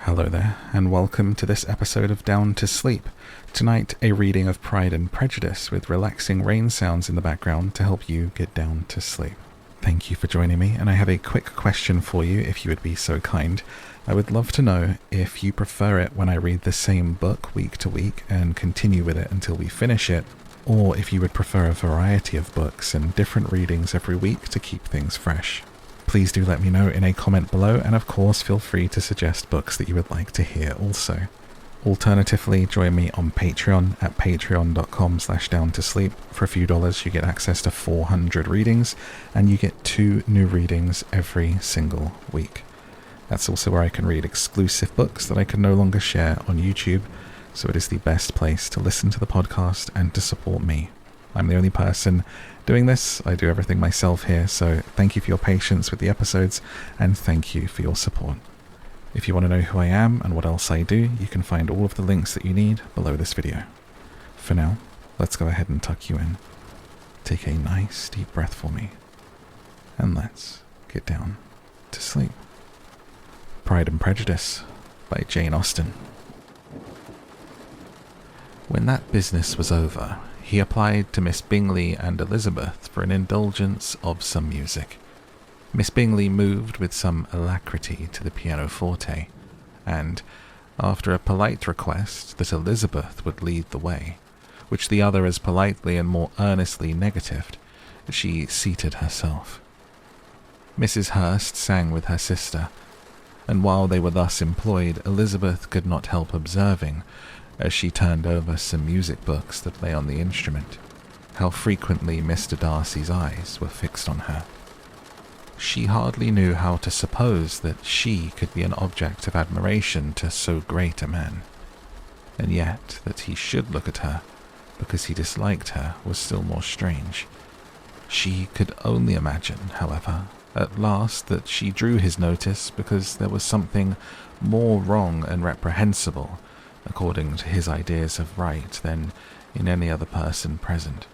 Hello there, and welcome to this episode of Down to Sleep. Tonight, a reading of Pride and Prejudice with relaxing rain sounds in the background to help you get down to sleep. Thank you for joining me, and I have a quick question for you if you would be so kind. I would love to know if you prefer it when I read the same book week to week and continue with it until we finish it, or if you would prefer a variety of books and different readings every week to keep things fresh. Please do let me know in a comment below, and of course feel free to suggest books that you would like to hear also. Alternatively, join me on Patreon at patreon.com/downtosleep. For a few dollars you get access to 400 readings, and you get 2 new readings every single week. That's also where I can read exclusive books that I can no longer share on YouTube, so it is the best place to listen to the podcast and to support me. I'm the only person doing this. I do everything myself here, so thank you for your patience with the episodes, and thank you for your support. If you want to know who I am and what else I do, you can find all of the links that you need below this video. For now, let's go ahead and tuck you in. Take a nice deep breath for me, and let's get down to sleep. Pride and Prejudice by Jane Austen. When that business was over, he applied to Miss Bingley and Elizabeth for an indulgence of some music. Miss Bingley moved with some alacrity to the pianoforte, and, after a polite request that Elizabeth would lead the way, which the other as politely and more earnestly negatived, she seated herself. Mrs. Hurst sang with her sister, and while they were thus employed, Elizabeth could not help observing, as she turned over some music books that lay on the instrument, how frequently Mr. Darcy's eyes were fixed on her. She hardly knew how to suppose that she could be an object of admiration to so great a man, and yet that he should look at her because he disliked her was still more strange. She could only imagine, however, at last that she drew his notice because there was something more wrong and reprehensible according to his ideas of right, than in any other person present.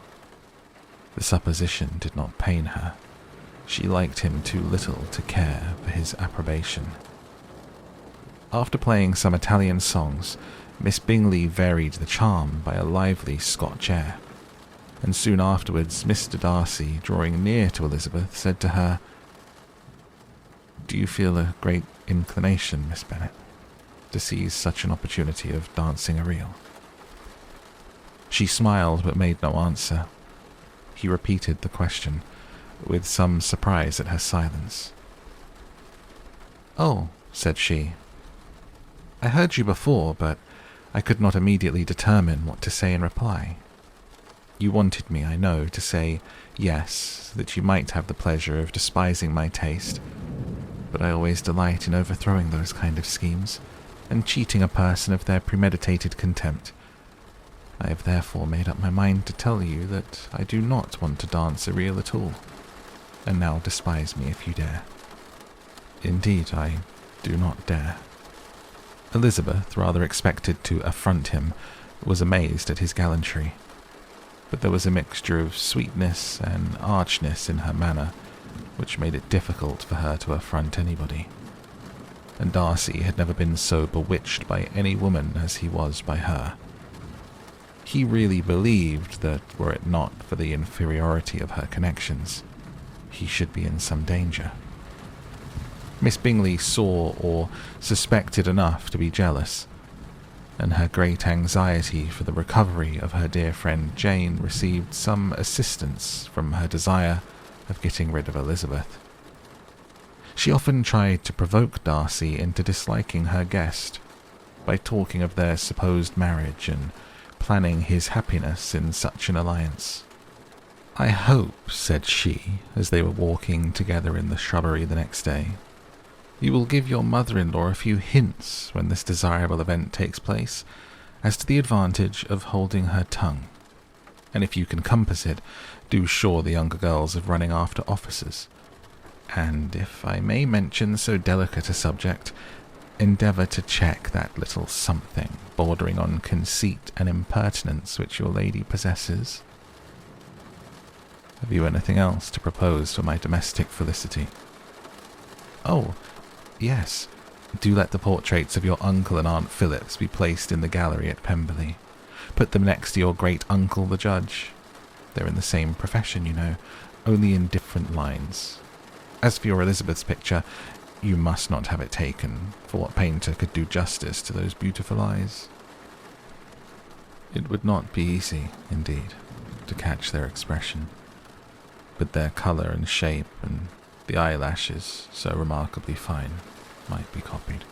The supposition did not pain her. She liked him too little to care for his approbation. After playing some Italian songs, Miss Bingley varied the charm by a lively Scotch air, and soon afterwards Mr. Darcy, drawing near to Elizabeth, said to her, "Do you feel a great inclination, Miss Bennet, to seize such an opportunity of dancing a reel?" She smiled but made no answer. He repeated the question, with some surprise at her silence. "Oh," said she, "I heard you before, but I could not immediately determine what to say in reply. You wanted me, I know, to say yes, that you might have the pleasure of despising my taste, but I always delight in overthrowing those kind of schemes, and cheating a person of their premeditated contempt. I have therefore made up my mind to tell you that I do not want to dance a reel at all, and now despise me if you dare." "Indeed, I do not dare." Elizabeth, rather expected to affront him, was amazed at his gallantry, but there was a mixture of sweetness and archness in her manner, which made it difficult for her to affront anybody. And Darcy had never been so bewitched by any woman as he was by her. He really believed that, were it not for the inferiority of her connections, he should be in some danger. Miss Bingley saw or suspected enough to be jealous, and her great anxiety for the recovery of her dear friend Jane received some assistance from her desire of getting rid of Elizabeth. She often tried to provoke Darcy into disliking her guest by talking of their supposed marriage and planning his happiness in such an alliance. "I hope," said she, as they were walking together in the shrubbery the next day, "you will give your mother-in-law a few hints when this desirable event takes place as to the advantage of holding her tongue, and if you can compass it, do assure the younger girls of running after officers. And, if I may mention so delicate a subject, endeavour to check that little something bordering on conceit and impertinence which your lady possesses. Have you anything else to propose for my domestic felicity?" "Oh, yes. Do let the portraits of your uncle and Aunt Phillips be placed in the gallery at Pemberley. Put them next to your great-uncle the judge. They're in the same profession, you know, only in different lines. As for your Elizabeth's picture, you must not have it taken, for what painter could do justice to those beautiful eyes? It would not be easy, indeed, to catch their expression, but their colour and shape and the eyelashes, so remarkably fine, might be copied.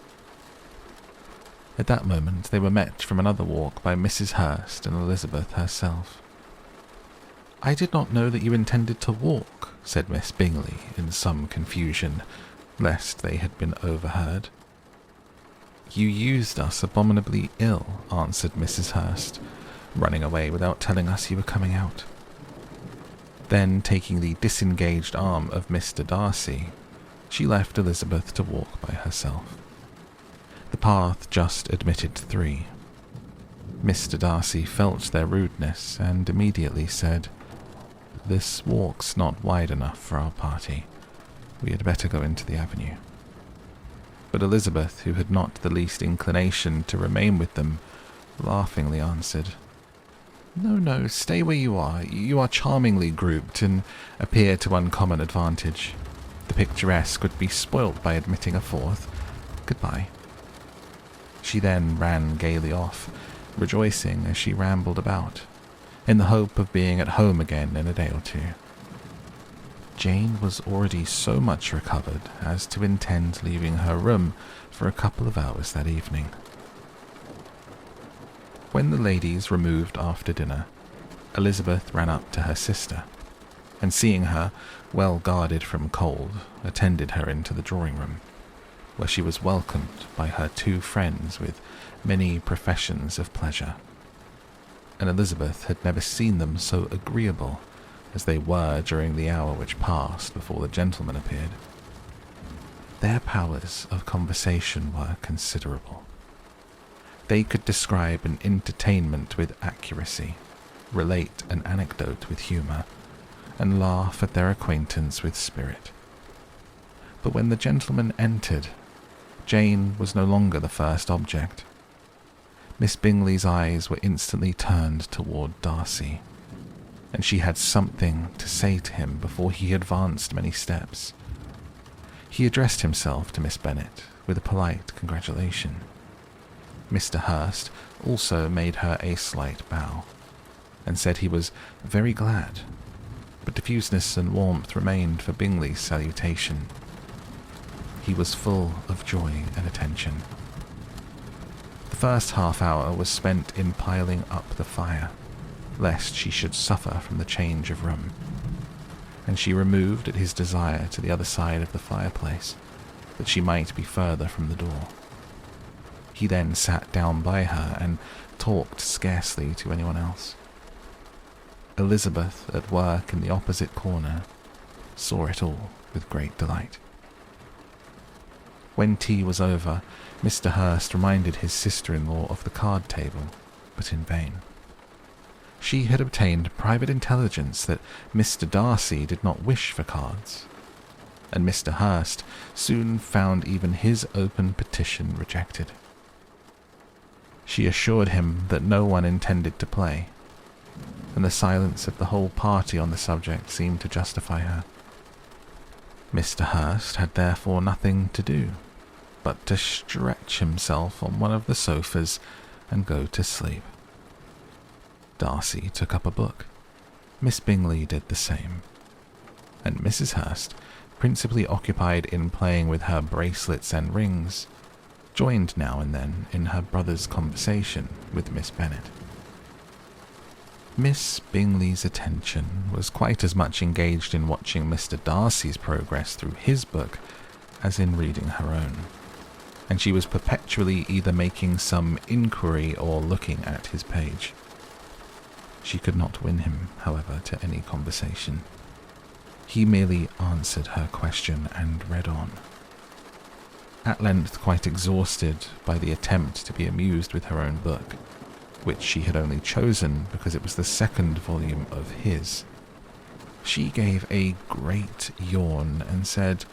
At that moment they were met from another walk by Mrs. Hurst and Elizabeth herself. "I did not know that you intended to walk," said Miss Bingley in some confusion, lest they had been overheard. "You used us abominably ill," answered Mrs. Hurst, "running away without telling us you were coming out." Then, taking the disengaged arm of Mr. Darcy, she left Elizabeth to walk by herself. The path just admitted 3. Mr. Darcy felt their rudeness and immediately said, "This walk's not wide enough for our party. We had better go into the avenue." But Elizabeth, who had not the least inclination to remain with them, laughingly answered, No, stay where you are. You are charmingly grouped and appear to uncommon advantage. The picturesque would be spoilt by admitting a 4th. Goodbye." She then ran gaily off, rejoicing as she rambled about, in the hope of being at home again in a day or 2. Jane was already so much recovered as to intend leaving her room for a couple of hours that evening. When the ladies removed after dinner, Elizabeth ran up to her sister, and seeing her, well guarded from cold, attended her into the drawing-room, where she was welcomed by her 2 friends with many professions of pleasure, and Elizabeth had never seen them so agreeable as they were during the hour which passed before the gentlemen appeared. Their powers of conversation were considerable. They could describe an entertainment with accuracy, relate an anecdote with humour, and laugh at their acquaintance with spirit. But when the gentlemen entered, Jane was no longer the first object. Miss Bingley's eyes were instantly turned toward Darcy, and she had something to say to him before he advanced many steps. He addressed himself to Miss Bennet with a polite congratulation. Mr. Hurst also made her a slight bow, and said he was very glad, but diffuseness and warmth remained for Bingley's salutation. He was full of joy and attention. The first half-hour was spent in piling up the fire, lest she should suffer from the change of room, and she removed at his desire to the other side of the fireplace, that she might be further from the door. He then sat down by her and talked scarcely to anyone else. Elizabeth, at work in the opposite corner, saw it all with great delight. When tea was over, Mr. Hurst reminded his sister-in-law of the card table, but in vain. She had obtained private intelligence that Mr. Darcy did not wish for cards, and Mr. Hurst soon found even his open petition rejected. She assured him that no one intended to play, and the silence of the whole party on the subject seemed to justify her. Mr. Hurst had therefore nothing to do but to stretch himself on one of the sofas and go to sleep. Darcy took up a book. Miss Bingley did the same, and Mrs. Hurst, principally occupied in playing with her bracelets and rings, joined now and then in her brother's conversation with Miss Bennet. Miss Bingley's attention was quite as much engaged in watching Mr. Darcy's progress through his book as in reading her own, and she was perpetually either making some inquiry or looking at his page. She could not win him, however, to any conversation. He merely answered her question and read on. At length, quite exhausted by the attempt to be amused with her own book, which she had only chosen because it was the second volume of his, she gave a great yawn and said,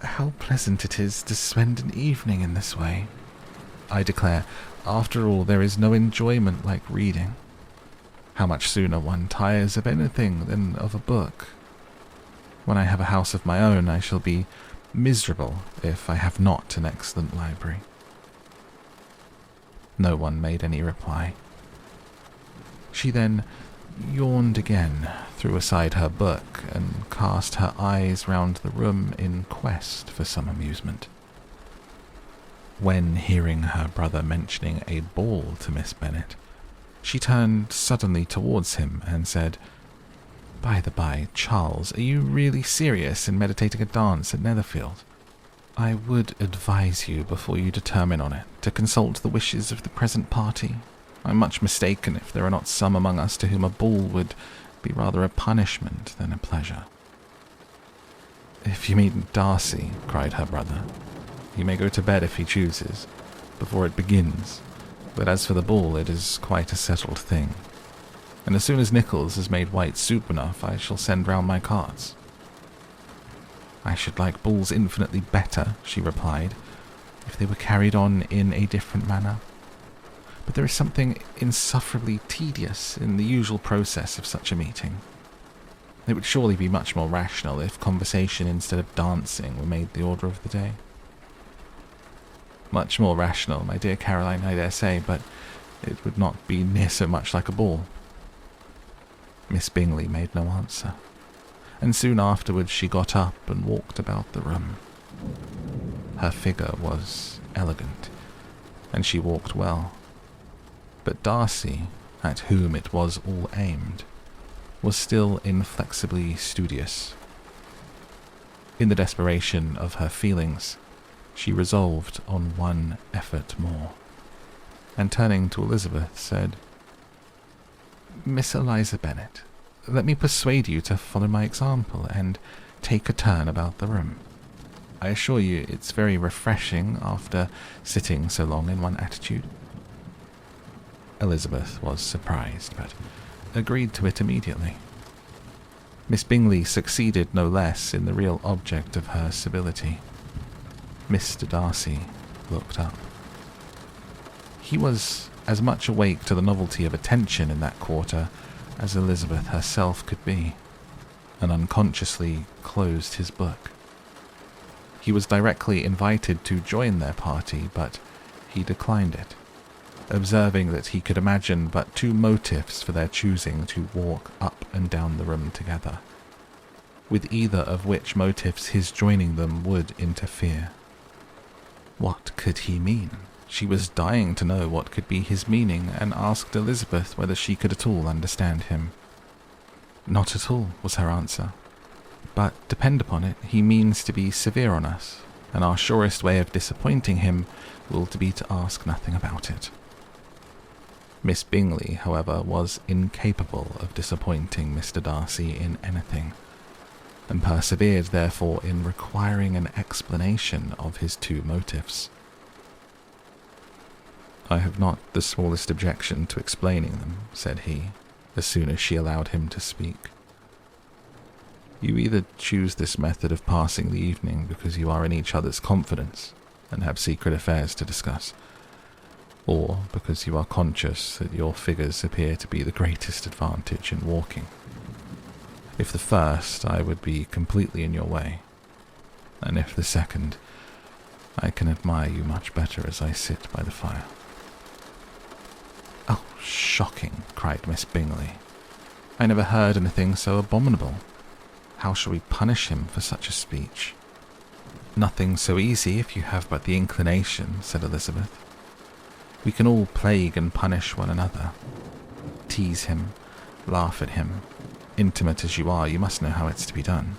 How pleasant it is to spend an evening in this way. I declare, after all, there is no enjoyment like reading. How much sooner one tires of anything than of a book. When I have a house of my own, I shall be miserable if I have not an excellent library. No one made any reply. She then yawned again, threw aside her book, and cast her eyes round the room in quest for some amusement. When hearing her brother mentioning a ball to Miss Bennet, she turned suddenly towards him and said, "By the by, Charles, are you really serious in meditating a dance at Netherfield? I would advise you, before you determine on it, to consult the wishes of the present party. I'm much mistaken if there are not some among us to whom a ball would be rather a punishment than a pleasure." "If you mean Darcy," cried her brother, "he may go to bed if he chooses, before it begins, but as for the ball, it is quite a settled thing. And as soon as Nichols has made white soup enough, I shall send round my cards." "I should like balls infinitely better," she replied, "if they were carried on in a different manner. But there is something insufferably tedious in the usual process of such a meeting. It would surely be much more rational if conversation instead of dancing were made the order of the day." "Much more rational, my dear Caroline, I dare say, but it would not be near so much like a ball." Miss Bingley made no answer, and soon afterwards she got up and walked about the room. Her figure was elegant, and she walked well. But Darcy, at whom it was all aimed, was still inflexibly studious. In the desperation of her feelings, she resolved on one effort more, and turning to Elizabeth, said, "Miss Eliza Bennet, let me persuade you to follow my example and take a turn about the room. I assure you it's very refreshing after sitting so long in one attitude." Elizabeth was surprised, but agreed to it immediately. Miss Bingley succeeded no less in the real object of her civility. Mr. Darcy looked up. He was as much awake to the novelty of attention in that quarter as Elizabeth herself could be, and unconsciously closed his book. He was directly invited to join their party, but he declined it, observing that he could imagine but two motives for their choosing to walk up and down the room together, with either of which motives his joining them would interfere. What could he mean? She was dying to know what could be his meaning, and asked Elizabeth whether she could at all understand him. "Not at all," was her answer. "But depend upon it, he means to be severe on us, and our surest way of disappointing him will be to ask nothing about it." Miss Bingley, however, was incapable of disappointing Mr. Darcy in anything, and persevered therefore in requiring an explanation of his two motives. "I have not the smallest objection to explaining them," said he, as soon as she allowed him to speak. "You either choose this method of passing the evening because you are in each other's confidence and have secret affairs to discuss, or because you are conscious that your figures appear to be the greatest advantage in walking. If the first, I would be completely in your way, and if the second, I can admire you much better as I sit by the fire." "Oh, shocking!" cried Miss Bingley. "I never heard anything so abominable. How shall we punish him for such a speech?" "Nothing so easy if you have but the inclination," said Elizabeth. "We can all plague and punish one another. Tease him, laugh at him. Intimate as you are, you must know how it's to be done."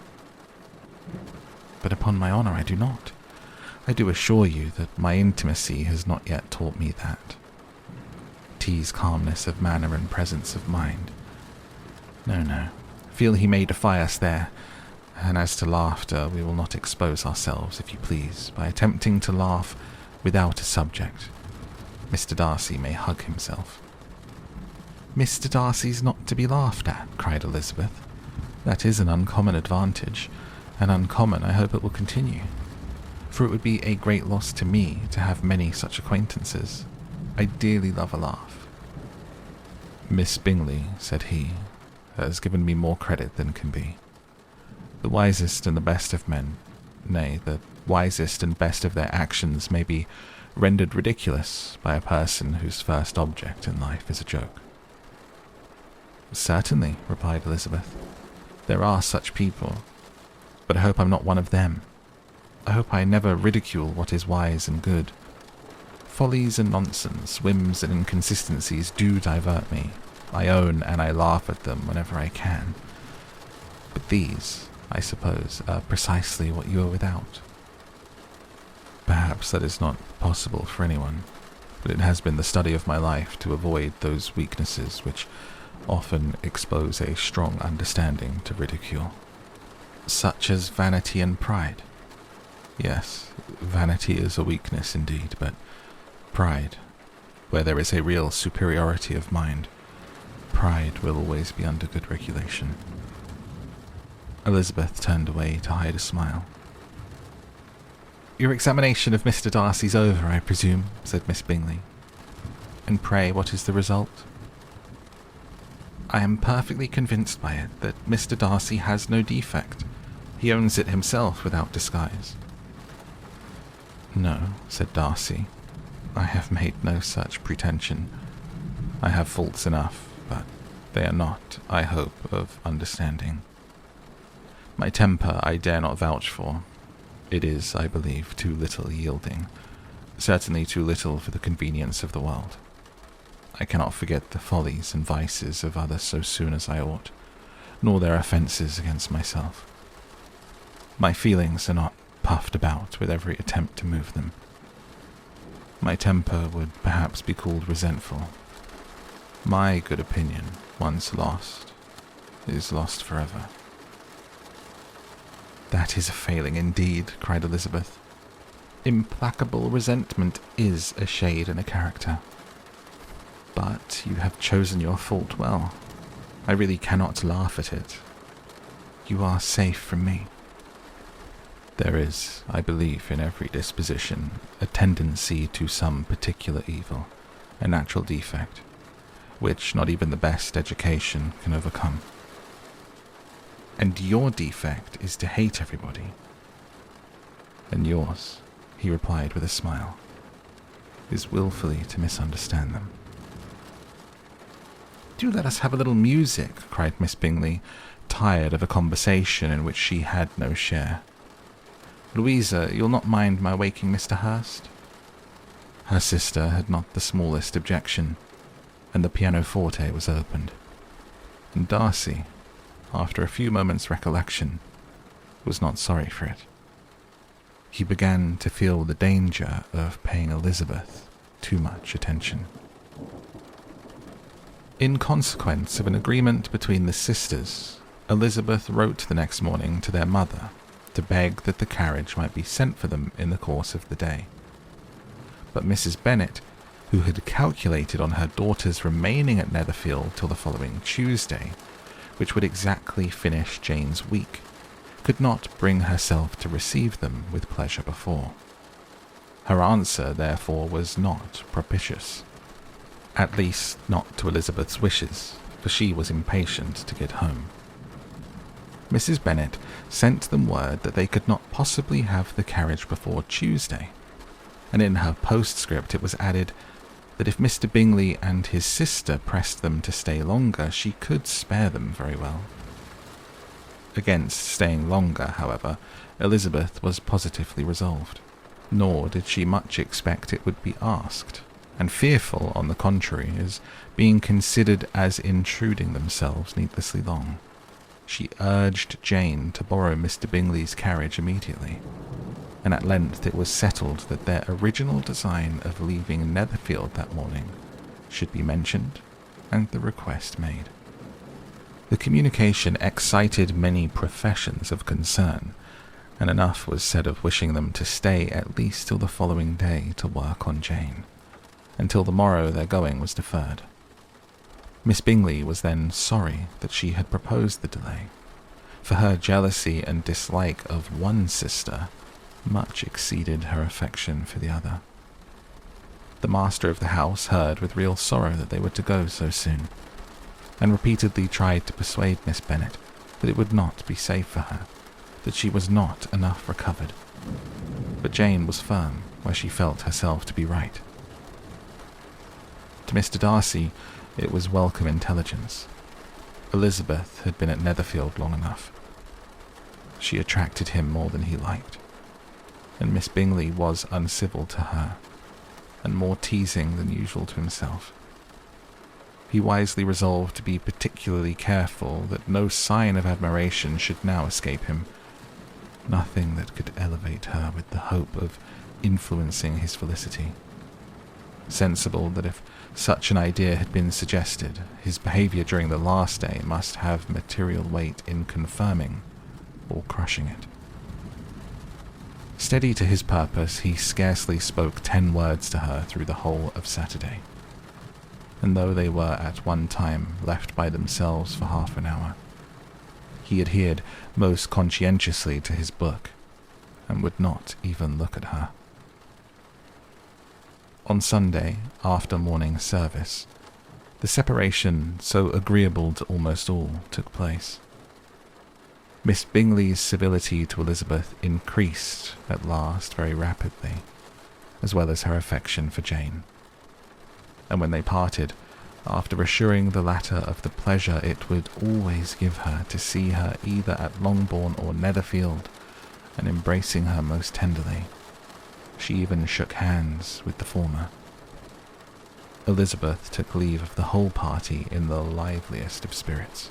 "But upon my honour I do not. I do assure you that my intimacy has not yet taught me that. Tease calmness of manner and presence of mind. No. Feel he may defy us there. And as to laughter, we will not expose ourselves, if you please, by attempting to laugh without a subject. Mr. Darcy may hug himself." "Mr. Darcy's not to be laughed at," cried Elizabeth. "That is an uncommon advantage, and uncommon I hope it will continue. for it would be a great loss to me to have many such acquaintances. I dearly love a laugh." "Miss Bingley," said he, "has given me more credit than can be. The wisest and the best of men, nay, the wisest and best of their actions may be rendered ridiculous by a person whose first object in life is a joke." "Certainly," replied Elizabeth. "There are such people, but I hope I'm not one of them. I hope I never ridicule what is wise and good. Follies and nonsense, whims and inconsistencies do divert me. I own and I laugh at them whenever I can. But these, I suppose, are precisely what you are without." "Perhaps that is not possible for anyone, but it has been the study of my life to avoid those weaknesses which often expose a strong understanding to ridicule." "Such as vanity and pride?" "Yes, vanity is a weakness indeed, but pride, where there is a real superiority of mind, pride will always be under good regulation." Elizabeth turned away to hide a smile. "Your examination of Mr. Darcy's over, I presume," said Miss Bingley. "And pray, what is the result?" "I am perfectly convinced by it that Mr. Darcy has no defect. He owns it himself without disguise." "No," said Darcy, "I have made no such pretension. I have faults enough, but they are not, I hope, of understanding. My temper I dare not vouch for. It is, I believe, too little yielding, certainly too little for the convenience of the world. I cannot forget the follies and vices of others so soon as I ought, nor their offences against myself. My feelings are not puffed about with every attempt to move them. My temper would perhaps be called resentful. My good opinion, once lost, is lost forever." "That is a failing indeed," cried Elizabeth. "Implacable resentment is a shade and a character. But you have chosen your fault well. I really cannot laugh at it. You are safe from me." "There is, I believe, in every disposition, a tendency to some particular evil, a natural defect, which not even the best education can overcome." "And your defect is to hate everybody." "And yours," he replied with a smile, "is willfully to misunderstand them." "Do let us have a little music," cried Miss Bingley, tired of a conversation in which she had no share. "Louisa, you'll not mind my waking Mr. Hurst?" Her sister had not the smallest objection, and the pianoforte was opened. And Darcy, after a few moments' recollection, was not sorry for it. He began to feel the danger of paying Elizabeth too much attention. In consequence of an agreement between the sisters, Elizabeth wrote the next morning to their mother to beg that the carriage might be sent for them in the course of the day. But Mrs. Bennet, who had calculated on her daughters remaining at Netherfield till the following Tuesday, which would exactly finish Jane's week, could not bring herself to receive them with pleasure before. Her answer, therefore, was not propitious. At least not to Elizabeth's wishes, for she was impatient to get home. Mrs. Bennet sent them word that they could not possibly have the carriage before Tuesday, and in her postscript it was added that if Mr. Bingley and his sister pressed them to stay longer, she could spare them very well. Against staying longer, however, Elizabeth was positively resolved, nor did she much expect it would be asked, and fearful, on the contrary, as being considered as intruding themselves needlessly long. She urged Jane to borrow Mr. Bingley's carriage immediately, and at length it was settled that their original design of leaving Netherfield that morning should be mentioned and the request made. The communication excited many professions of concern, and enough was said of wishing them to stay at least till the following day to work on Jane. Until the morrow their going was deferred. Miss Bingley was then sorry that she had proposed the delay, for her jealousy and dislike of one sister much exceeded her affection for the other. The master of the house heard with real sorrow that they were to go so soon, and repeatedly tried to persuade Miss Bennet that it would not be safe for her, that she was not enough recovered. But Jane was firm where she felt herself to be right. To Mr. Darcy, it was welcome intelligence. Elizabeth had been at Netherfield long enough. She attracted him more than he liked, and Miss Bingley was uncivil to her, and more teasing than usual to himself. He wisely resolved to be particularly careful that no sign of admiration should now escape him, nothing that could elevate her with the hope of influencing his felicity. Sensible that if such an idea had been suggested, his behaviour during the last day must have material weight in confirming or crushing it. Steady to his purpose, he scarcely spoke 10 words to her through the whole of Saturday, and though they were at one time left by themselves for half an hour, he adhered most conscientiously to his book, and would not even look at her. On Sunday, after morning service, the separation, so agreeable to almost all, took place. Miss Bingley's civility to Elizabeth increased at last very rapidly, as well as her affection for Jane. And when they parted, after assuring the latter of the pleasure it would always give her to see her either at Longbourn or Netherfield, and embracing her most tenderly, she even shook hands with the former. Elizabeth took leave of the whole party in the liveliest of spirits.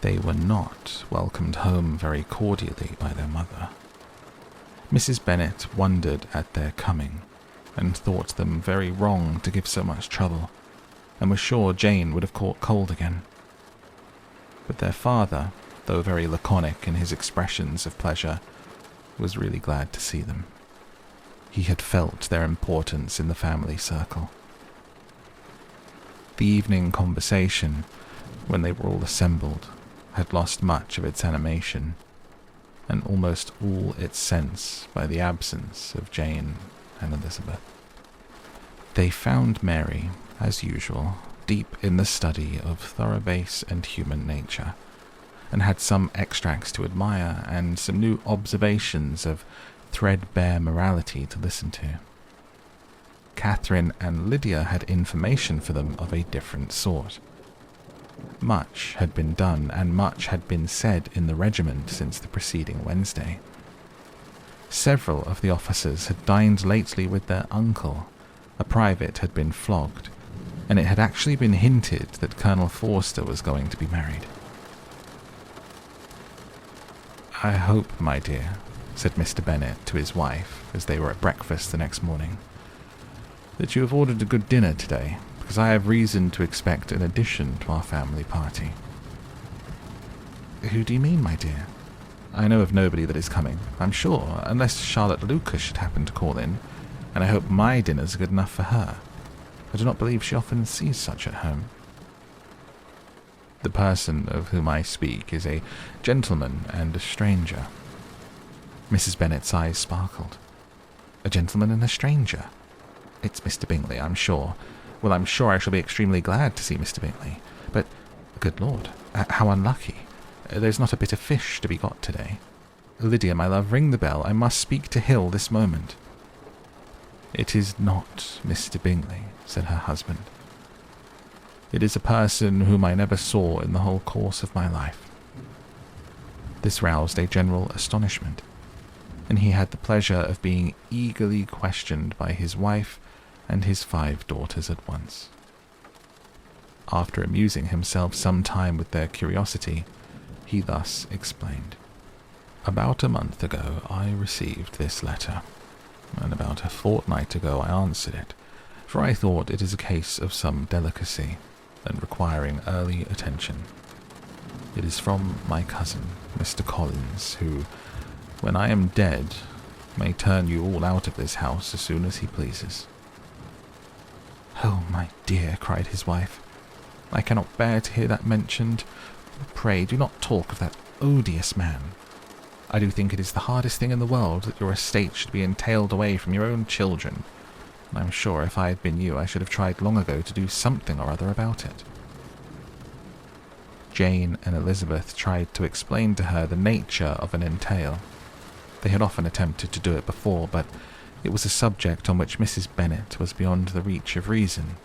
They were not welcomed home very cordially by their mother. Mrs. Bennet wondered at their coming, and thought them very wrong to give so much trouble, and was sure Jane would have caught cold again. But their father, though very laconic in his expressions of pleasure, was really glad to see them. He had felt their importance in the family circle. The evening conversation, when they were all assembled, had lost much of its animation, and almost all its sense by the absence of Jane and Elizabeth. They found Mary, as usual, deep in the study of thorough base and human nature, and had some extracts to admire and some new observations of threadbare morality to listen to. Catherine and Lydia had information for them of a different sort. Much had been done and much had been said in the regiment since the preceding Wednesday. Several of the officers had dined lately with their uncle. A private had been flogged, and it had actually been hinted that Colonel Forster was going to be married. "I hope, my dear," said Mr. Bennet to his wife as they were at breakfast the next morning, "that you have ordered a good dinner today, because I have reason to expect an addition to our family party." "Who do you mean, my dear?" "I know of nobody that is coming, I'm sure, unless Charlotte Lucas should happen to call in, and I hope my dinners are good enough for her. I do not believe she often sees such at home." "The person of whom I speak is a gentleman and a stranger." Mrs. Bennet's eyes sparkled. "A gentleman and a stranger? It's Mr. Bingley, I'm sure. Well, I'm sure I shall be extremely glad to see Mr. Bingley. But, good Lord, how unlucky. There's not a bit of fish to be got today. Lydia, my love, ring the bell. I must speak to Hill this moment." "It is not Mr. Bingley," said her husband. "It is a person whom I never saw in the whole course of my life." This roused a general astonishment, and he had the pleasure of being eagerly questioned by his wife and his 5 daughters at once. After amusing himself some time with their curiosity, he thus explained. "About a month ago I received this letter, and about a fortnight ago I answered it, for I thought it is a case of some delicacy, and requiring early attention. It is from my cousin, Mr. Collins, who, when I am dead, may turn you all out of this house as soon as he pleases." "Oh, my dear," cried his wife, "I cannot bear to hear that mentioned. Pray do not talk of that odious man. I do think it is the hardest thing in the world that your estate should be entailed away from your own children. And I'm sure if I had been you, I should have tried long ago to do something or other about it." Jane and Elizabeth tried to explain to her the nature of an entail. They had often attempted to do it before, but it was a subject on which Mrs. Bennet was beyond the reach of reason,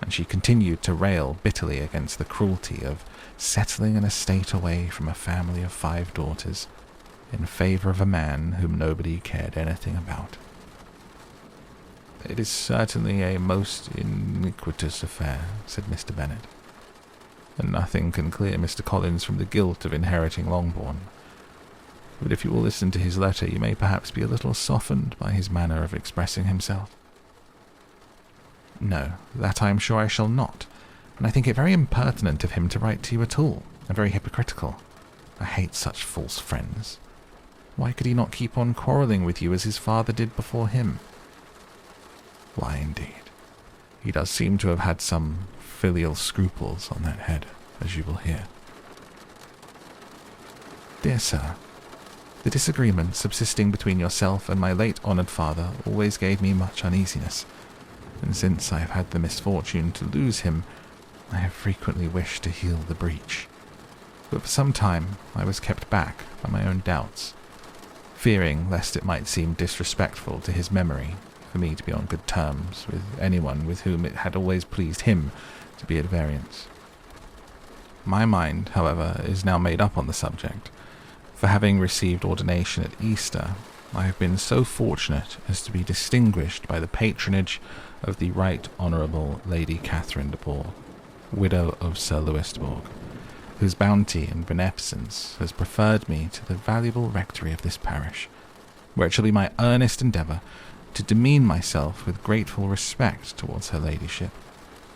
and she continued to rail bitterly against the cruelty of settling an estate away from a family of 5 daughters in favour of a man whom nobody cared anything about. "It is certainly a most iniquitous affair," said Mr. Bennet, "and nothing can clear Mr. Collins from the guilt of inheriting Longbourn. But if you will listen to his letter, you may perhaps be a little softened by his manner of expressing himself." "No, that I am sure I shall not, and I think it very impertinent of him to write to you at all, and very hypocritical. I hate such false friends. Why could he not keep on quarrelling with you as his father did before him?" "Why, indeed, he does seem to have had some filial scruples on that head, as you will hear." "Dear sir, the disagreement subsisting between yourself and my late honoured father always gave me much uneasiness, and since I have had the misfortune to lose him, I have frequently wished to heal the breach. But for some time I was kept back by my own doubts, fearing lest it might seem disrespectful to his memory for me to be on good terms with anyone with whom it had always pleased him to be at variance. My mind, however, is now made up on the subject, for having received ordination at Easter, I have been so fortunate as to be distinguished by the patronage of the Right Honourable Lady Catherine de Bourgh, widow of Sir Lewis de Bourgh, whose bounty and beneficence has preferred me to the valuable rectory of this parish, where it shall be my earnest endeavour to demean myself with grateful respect towards her ladyship,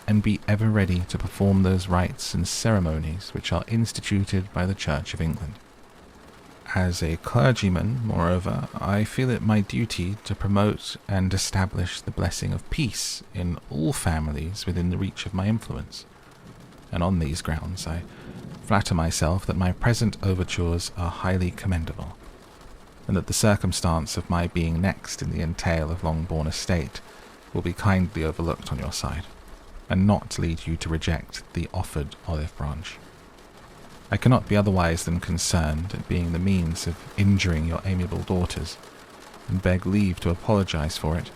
and be ever ready to perform those rites and ceremonies which are instituted by the Church of England. As a clergyman, moreover, I feel it my duty to promote and establish the blessing of peace in all families within the reach of my influence, and on these grounds I flatter myself that my present overtures are highly commendable, and that the circumstance of my being next in the entail of Longbourn estate will be kindly overlooked on your side, and not lead you to reject the offered olive branch. I cannot be otherwise than concerned at being the means of injuring your amiable daughters, and beg leave to apologize for it,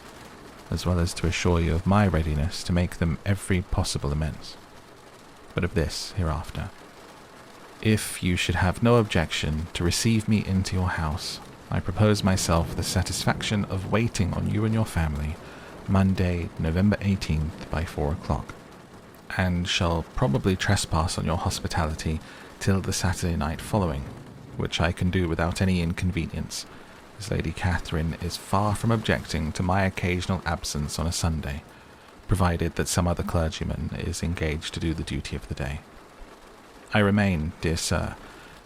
as well as to assure you of my readiness to make them every possible amends. But of this hereafter. If you should have no objection to receive me into your house, I propose myself the satisfaction of waiting on you and your family Monday, November 18th by 4 o'clock, and shall probably trespass on your hospitality till the Saturday night following, which I can do without any inconvenience, as Lady Catherine is far from objecting to my occasional absence on a Sunday, provided that some other clergyman is engaged to do the duty of the day. I remain, dear sir,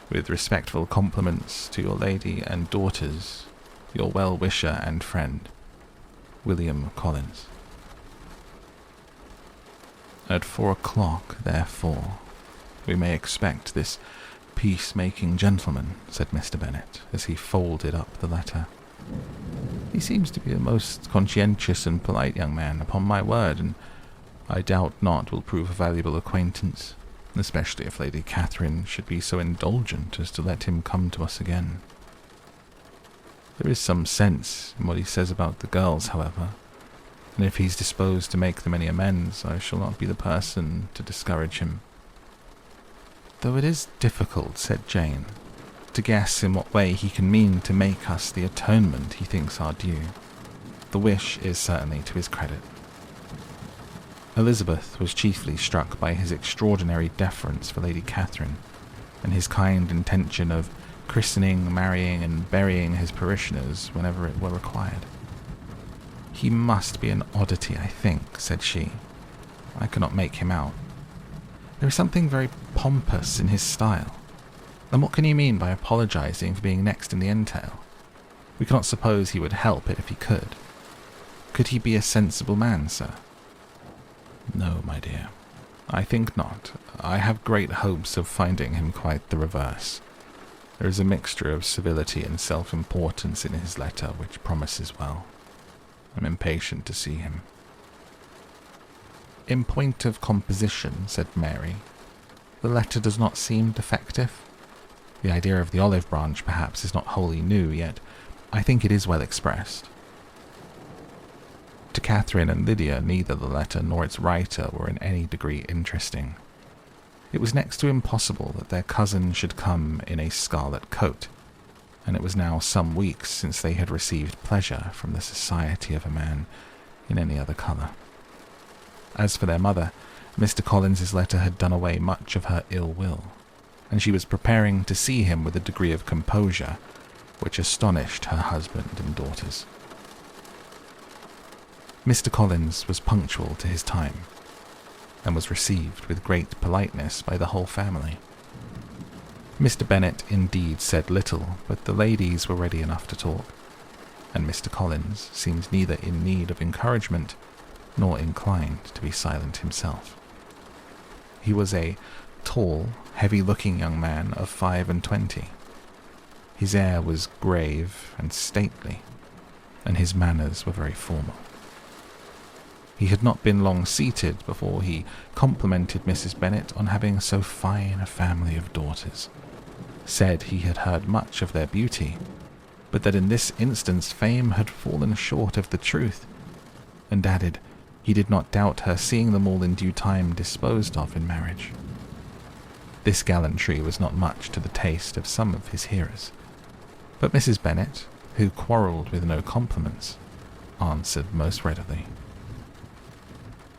with respectful compliments to your lady and daughters, your well-wisher and friend, William Collins. At 4 o'clock, therefore, we may expect this peace-making gentleman, said Mr. Bennet, as he folded up the letter. He seems to be a most conscientious and polite young man, upon my word, and I doubt not will prove a valuable acquaintance, especially if Lady Catherine should be so indulgent as to let him come to us again. There is some sense in what he says about the girls, however, and if he's disposed to make them any amends, I shall not be the person to discourage him. Though it is difficult, said Jane, to guess in what way he can mean to make us the atonement he thinks our due. The wish is certainly to his credit. Elizabeth was chiefly struck by his extraordinary deference for Lady Catherine, and his kind intention of christening, marrying, and burying his parishioners whenever it were required. He must be an oddity, I think, said she. I cannot make him out. There is something very pompous in his style. And what can you mean by apologizing for being next in the entail? We cannot suppose he would help it if he could. Could he be a sensible man, sir? No, my dear, I think not. I have great hopes of finding him quite the reverse. There is a mixture of civility and self-importance in his letter which promises well. I'm impatient to see him. In point of composition, said Mary, the letter does not seem defective. The idea of the olive branch perhaps is not wholly new, yet I think it is well expressed. To Catherine and Lydia, neither the letter nor its writer were in any degree interesting. It was next to impossible that their cousin should come in a scarlet coat, and it was now some weeks since they had received pleasure from the society of a man in any other colour. As for their mother, Mr. Collins's letter had done away much of her ill will, and she was preparing to see him with a degree of composure which astonished her husband and daughters. Mr. Collins was punctual to his time, and was received with great politeness by the whole family. Mr. Bennet indeed said little, but the ladies were ready enough to talk, and Mr. Collins seemed neither in need of encouragement nor inclined to be silent himself. He was a tall, heavy-looking young man of 25. His air was grave and stately, and his manners were very formal. He had not been long seated before he complimented Mrs. Bennet on having so fine a family of daughters, said he had heard much of their beauty, but that in this instance fame had fallen short of the truth, and added he did not doubt her seeing them all in due time disposed of in marriage. This gallantry was not much to the taste of some of his hearers, but Mrs. Bennet, who quarrelled with no compliments, answered most readily.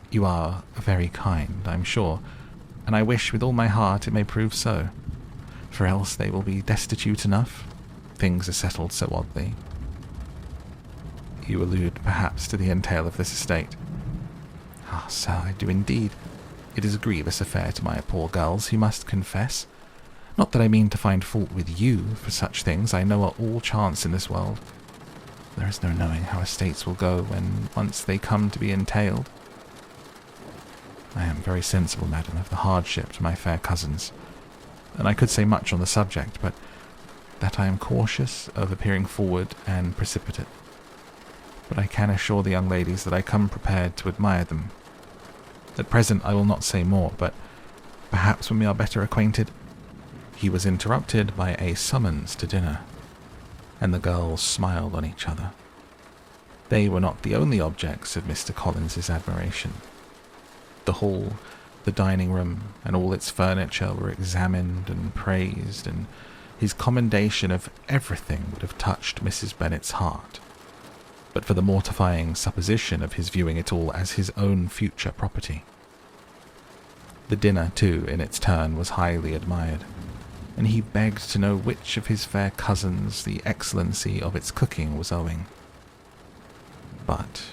You are very kind, I'm sure, and I wish with all my heart it may prove so, for else they will be destitute enough. Things are settled so oddly. You allude perhaps to the entail of this estate. Ah, sir, I do indeed. It is a grievous affair to my poor girls, you must confess. Not that I mean to find fault with you, for such things I know are all chance in this world. There is no knowing how estates will go when once they come to be entailed. I am very sensible, madam, of the hardship to my fair cousins, and I could say much on the subject, but that I am cautious of appearing forward and precipitate. But I can assure the young ladies that I come prepared to admire them. At present I will not say more, but perhaps when we are better acquainted. He was interrupted by a summons to dinner, and the girls smiled on each other. They were not the only objects of Mr. Collins's admiration. The hall, the dining room, and all its furniture were examined and praised, and his commendation of everything would have touched Mrs. Bennet's heart, but for the mortifying supposition of his viewing it all as his own future property. The dinner, too, in its turn, was highly admired, and he begged to know which of his fair cousins the excellency of its cooking was owing. But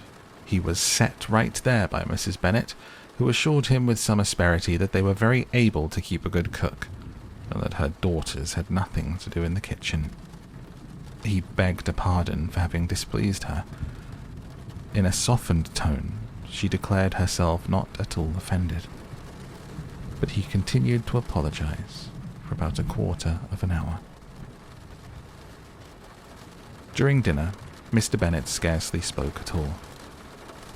he was set right there by Mrs. Bennet, who assured him with some asperity that they were very able to keep a good cook, and that her daughters had nothing to do in the kitchen. He begged a pardon for having displeased her. In a softened tone, she declared herself not at all offended, but he continued to apologize for about a quarter of an hour. During dinner, Mr. Bennet scarcely spoke at all,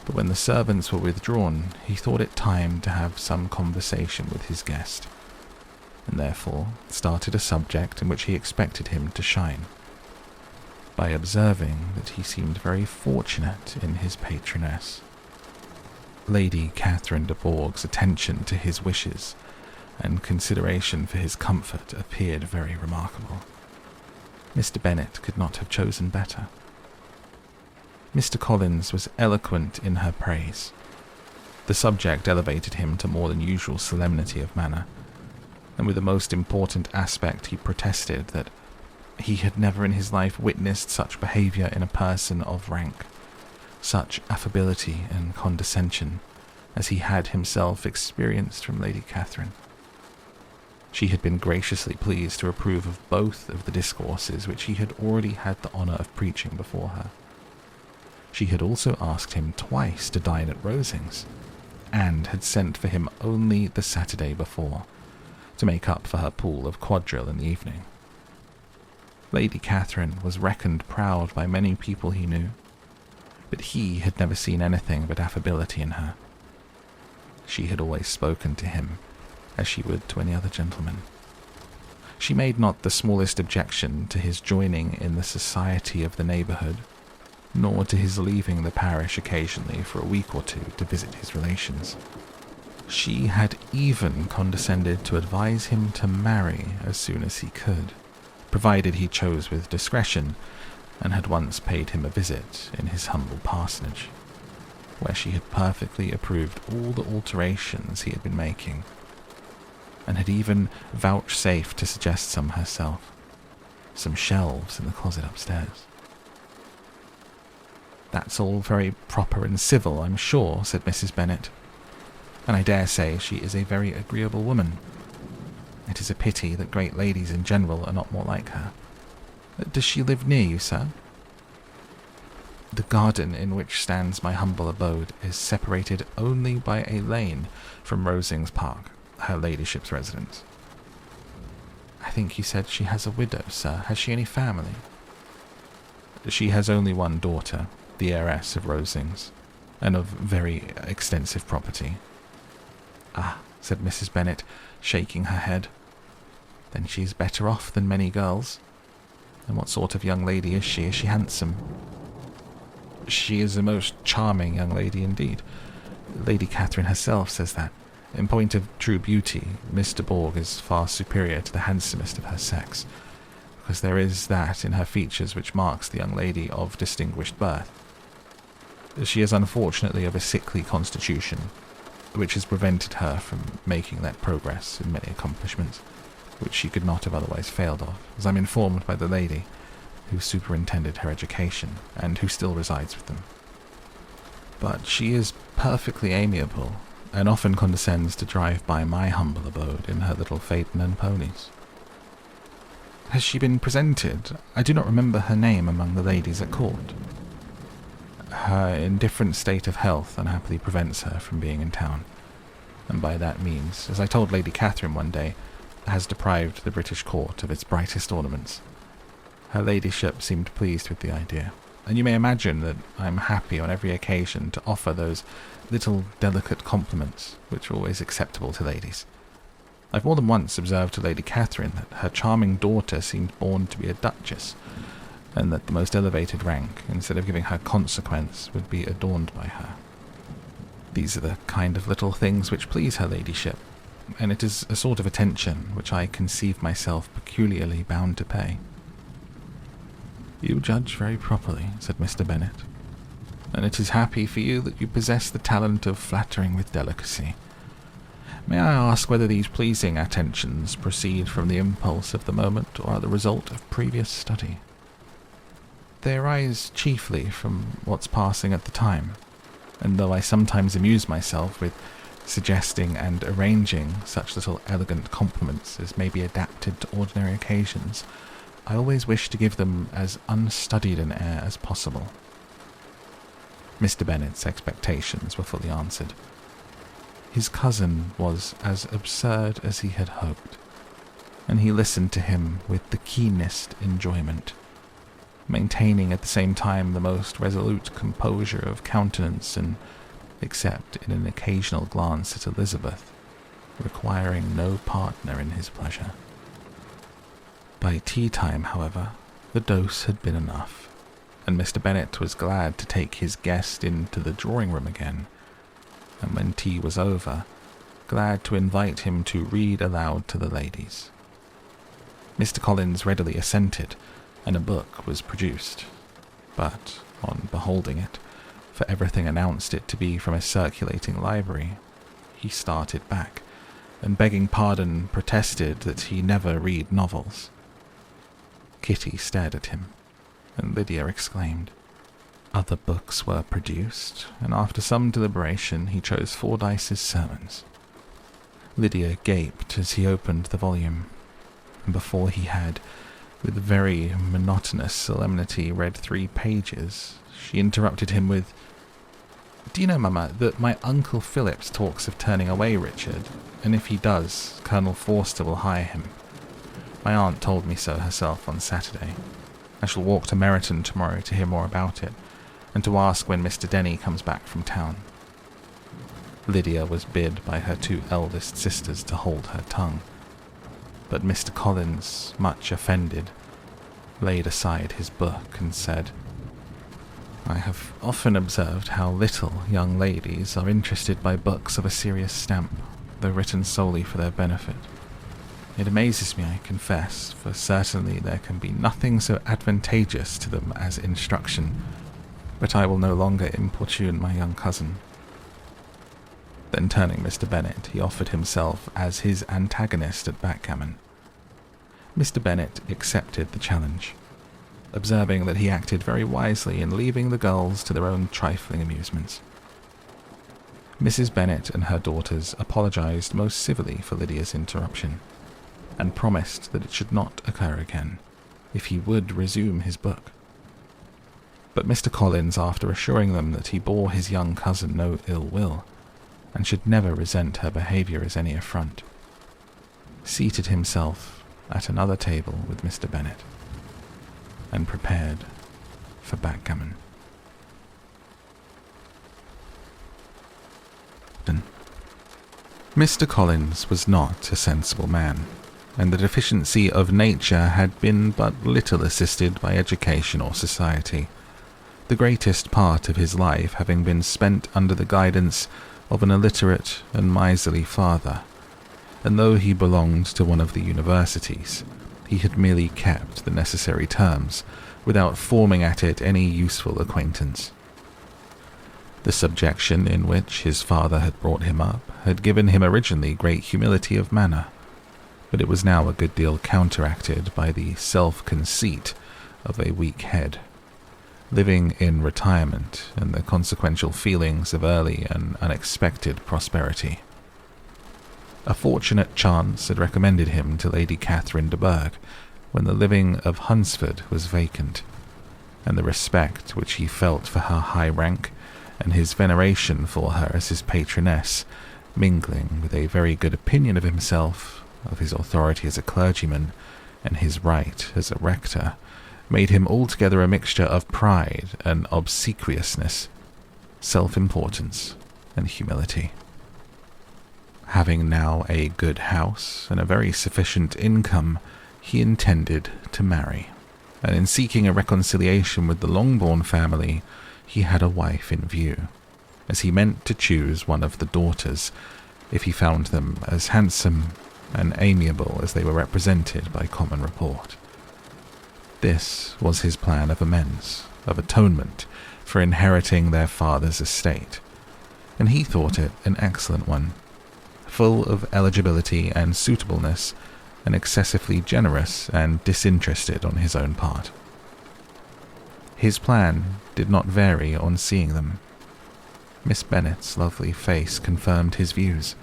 but when the servants were withdrawn, he thought it time to have some conversation with his guest, and therefore started a subject in which he expected him to shine, by observing that he seemed very fortunate in his patroness. Lady Catherine de Bourgh's attention to his wishes and consideration for his comfort appeared very remarkable. Mr. Bennet could not have chosen better. Mr. Collins was eloquent in her praise. The subject elevated him to more than usual solemnity of manner, and with the most important aspect he protested that he had never in his life witnessed such behaviour in a person of rank, such affability and condescension as he had himself experienced from Lady Catherine. She had been graciously pleased to approve of both of the discourses which he had already had the honour of preaching before her. She had also asked him twice to dine at Rosings, and had sent for him only the Saturday before, to make up for her pool of quadrille in the evening. Lady Catherine was reckoned proud by many people he knew, but he had never seen anything but affability in her. She had always spoken to him as she would to any other gentleman. She made not the smallest objection to his joining in the society of the neighbourhood, nor to his leaving the parish occasionally for a week or two to visit his relations. She had even condescended to advise him to marry as soon as he could, provided he chose with discretion, and had once paid him a visit in his humble parsonage, where she had perfectly approved all the alterations he had been making, and had even vouchsafed to suggest some herself, some shelves in the closet upstairs. "That's all very proper and civil, I'm sure," said Mrs. Bennet, "and I dare say she is a very agreeable woman. It is a pity that great ladies in general are not more like her. Does she live near you, sir?" "The garden in which stands my humble abode is separated only by a lane from Rosings Park, her ladyship's residence." "I think you said she has a widow, sir. Has she any family?" "She has only one daughter, the heiress of Rosings, and of very extensive property." "Ah," said Mrs. Bennet, shaking her head. "Then she's better off than many girls. And what sort of young lady is she? Is she handsome?" "She is a most charming young lady indeed. Lady Catherine herself says that, in point of true beauty, Miss de Bourgh is far superior to the handsomest of her sex, because there is that in her features which marks the young lady of distinguished birth. She is unfortunately of a sickly constitution, which has prevented her from making that progress in many accomplishments, which she could not have otherwise failed of, as I am informed by the lady, who superintended her education, and who still resides with them. But she is perfectly amiable, and often condescends to drive by my humble abode in her little phaeton and ponies." "Has she been presented? I do not remember her name among the ladies at court." "Her indifferent state of health unhappily prevents her from being in town, and by that means, as I told Lady Catherine one day, has deprived the British court of its brightest ornaments. Her ladyship seemed pleased with the idea, and you may imagine that I am happy on every occasion to offer those little delicate compliments which are always acceptable to ladies. I've more than once observed to Lady Catherine that her charming daughter seemed born to be a duchess, and that the most elevated rank, instead of giving her consequence, would be adorned by her. These are the kind of little things which please her ladyship, and it is a sort of attention which I conceive myself peculiarly bound to pay." "You judge very properly," said Mr. Bennet, "and it is happy for you that you possess the talent of flattering with delicacy. May I ask whether these pleasing attentions proceed from the impulse of the moment, or are the result of previous study?" "They arise chiefly from what's passing at the time, and though I sometimes amuse myself with suggesting and arranging such little elegant compliments as may be adapted to ordinary occasions, I always wish to give them as unstudied an air as possible." Mr. Bennet's expectations were fully answered. His cousin was as absurd as he had hoped, and he listened to him with the keenest enjoyment, maintaining at the same time the most resolute composure of countenance, and, except in an occasional glance at Elizabeth, requiring no partner in his pleasure. By tea-time, however, the dose had been enough, and Mr. Bennet was glad to take his guest into the drawing-room again, and when tea was over, glad to invite him to read aloud to the ladies. Mr. Collins readily assented, and a book was produced, but, on beholding it, for everything announced it to be from a circulating library, he started back, and begging pardon, protested that he never read novels. Kitty stared at him, and Lydia exclaimed. Other books were produced, and after some deliberation he chose Fordyce's Sermons. Lydia gaped as he opened the volume, and before he had, with very monotonous solemnity, read 3 pages, she interrupted him with, "Do you know, Mamma, that my Uncle Phillips talks of turning away Richard, and if he does, Colonel Forster will hire him. My aunt told me so herself on Saturday. I shall walk to Meryton tomorrow to hear more about it, and to ask when Mr. Denny comes back from town." Lydia was bid by her 2 eldest sisters to hold her tongue, but Mr. Collins, much offended, laid aside his book and said, "I have often observed how little young ladies are interested by books of a serious stamp, though written solely for their benefit. It amazes me, I confess, for certainly there can be nothing so advantageous to them as instruction, but I will no longer importune my young cousin." Then turning Mr. Bennet, he offered himself as his antagonist at backgammon. Mr. Bennet accepted the challenge, observing that he acted very wisely in leaving the girls to their own trifling amusements. Mrs. Bennet and her daughters apologized most civilly for Lydia's interruption, and promised that it should not occur again, if he would resume his book. But Mr. Collins, after assuring them that he bore his young cousin no ill will, and should never resent her behaviour as any affront, seated himself at another table with Mr. Bennet, and prepared for backgammon. Mr. Collins was not a sensible man, and the deficiency of nature had been but little assisted by education or society, the greatest part of his life having been spent under the guidance of an illiterate and miserly father, and though he belonged to one of the universities, he had merely kept the necessary terms without forming at it any useful acquaintance. The subjection in which his father had brought him up had given him originally great humility of manner, but it was now a good deal counteracted by the self-conceit of a weak head, living in retirement and the consequential feelings of early and unexpected prosperity. A fortunate chance had recommended him to Lady Catherine de Bourgh when the living of Hunsford was vacant, and the respect which he felt for her high rank and his veneration for her as his patroness, mingling with a very good opinion of himself, of his authority as a clergyman, and his right as a rector, made him altogether a mixture of pride and obsequiousness, self-importance and humility. Having now a good house and a very sufficient income, he intended to marry, and in seeking a reconciliation with the Longbourn family, he had a wife in view, as he meant to choose one of the daughters, if he found them as handsome and amiable as they were represented by common report. This was his plan of amends, of atonement, for inheriting their father's estate, and he thought it an excellent one, full of eligibility and suitableness, and excessively generous and disinterested on his own part. His plan did not vary on seeing them. Miss Bennet's lovely face confirmed his views,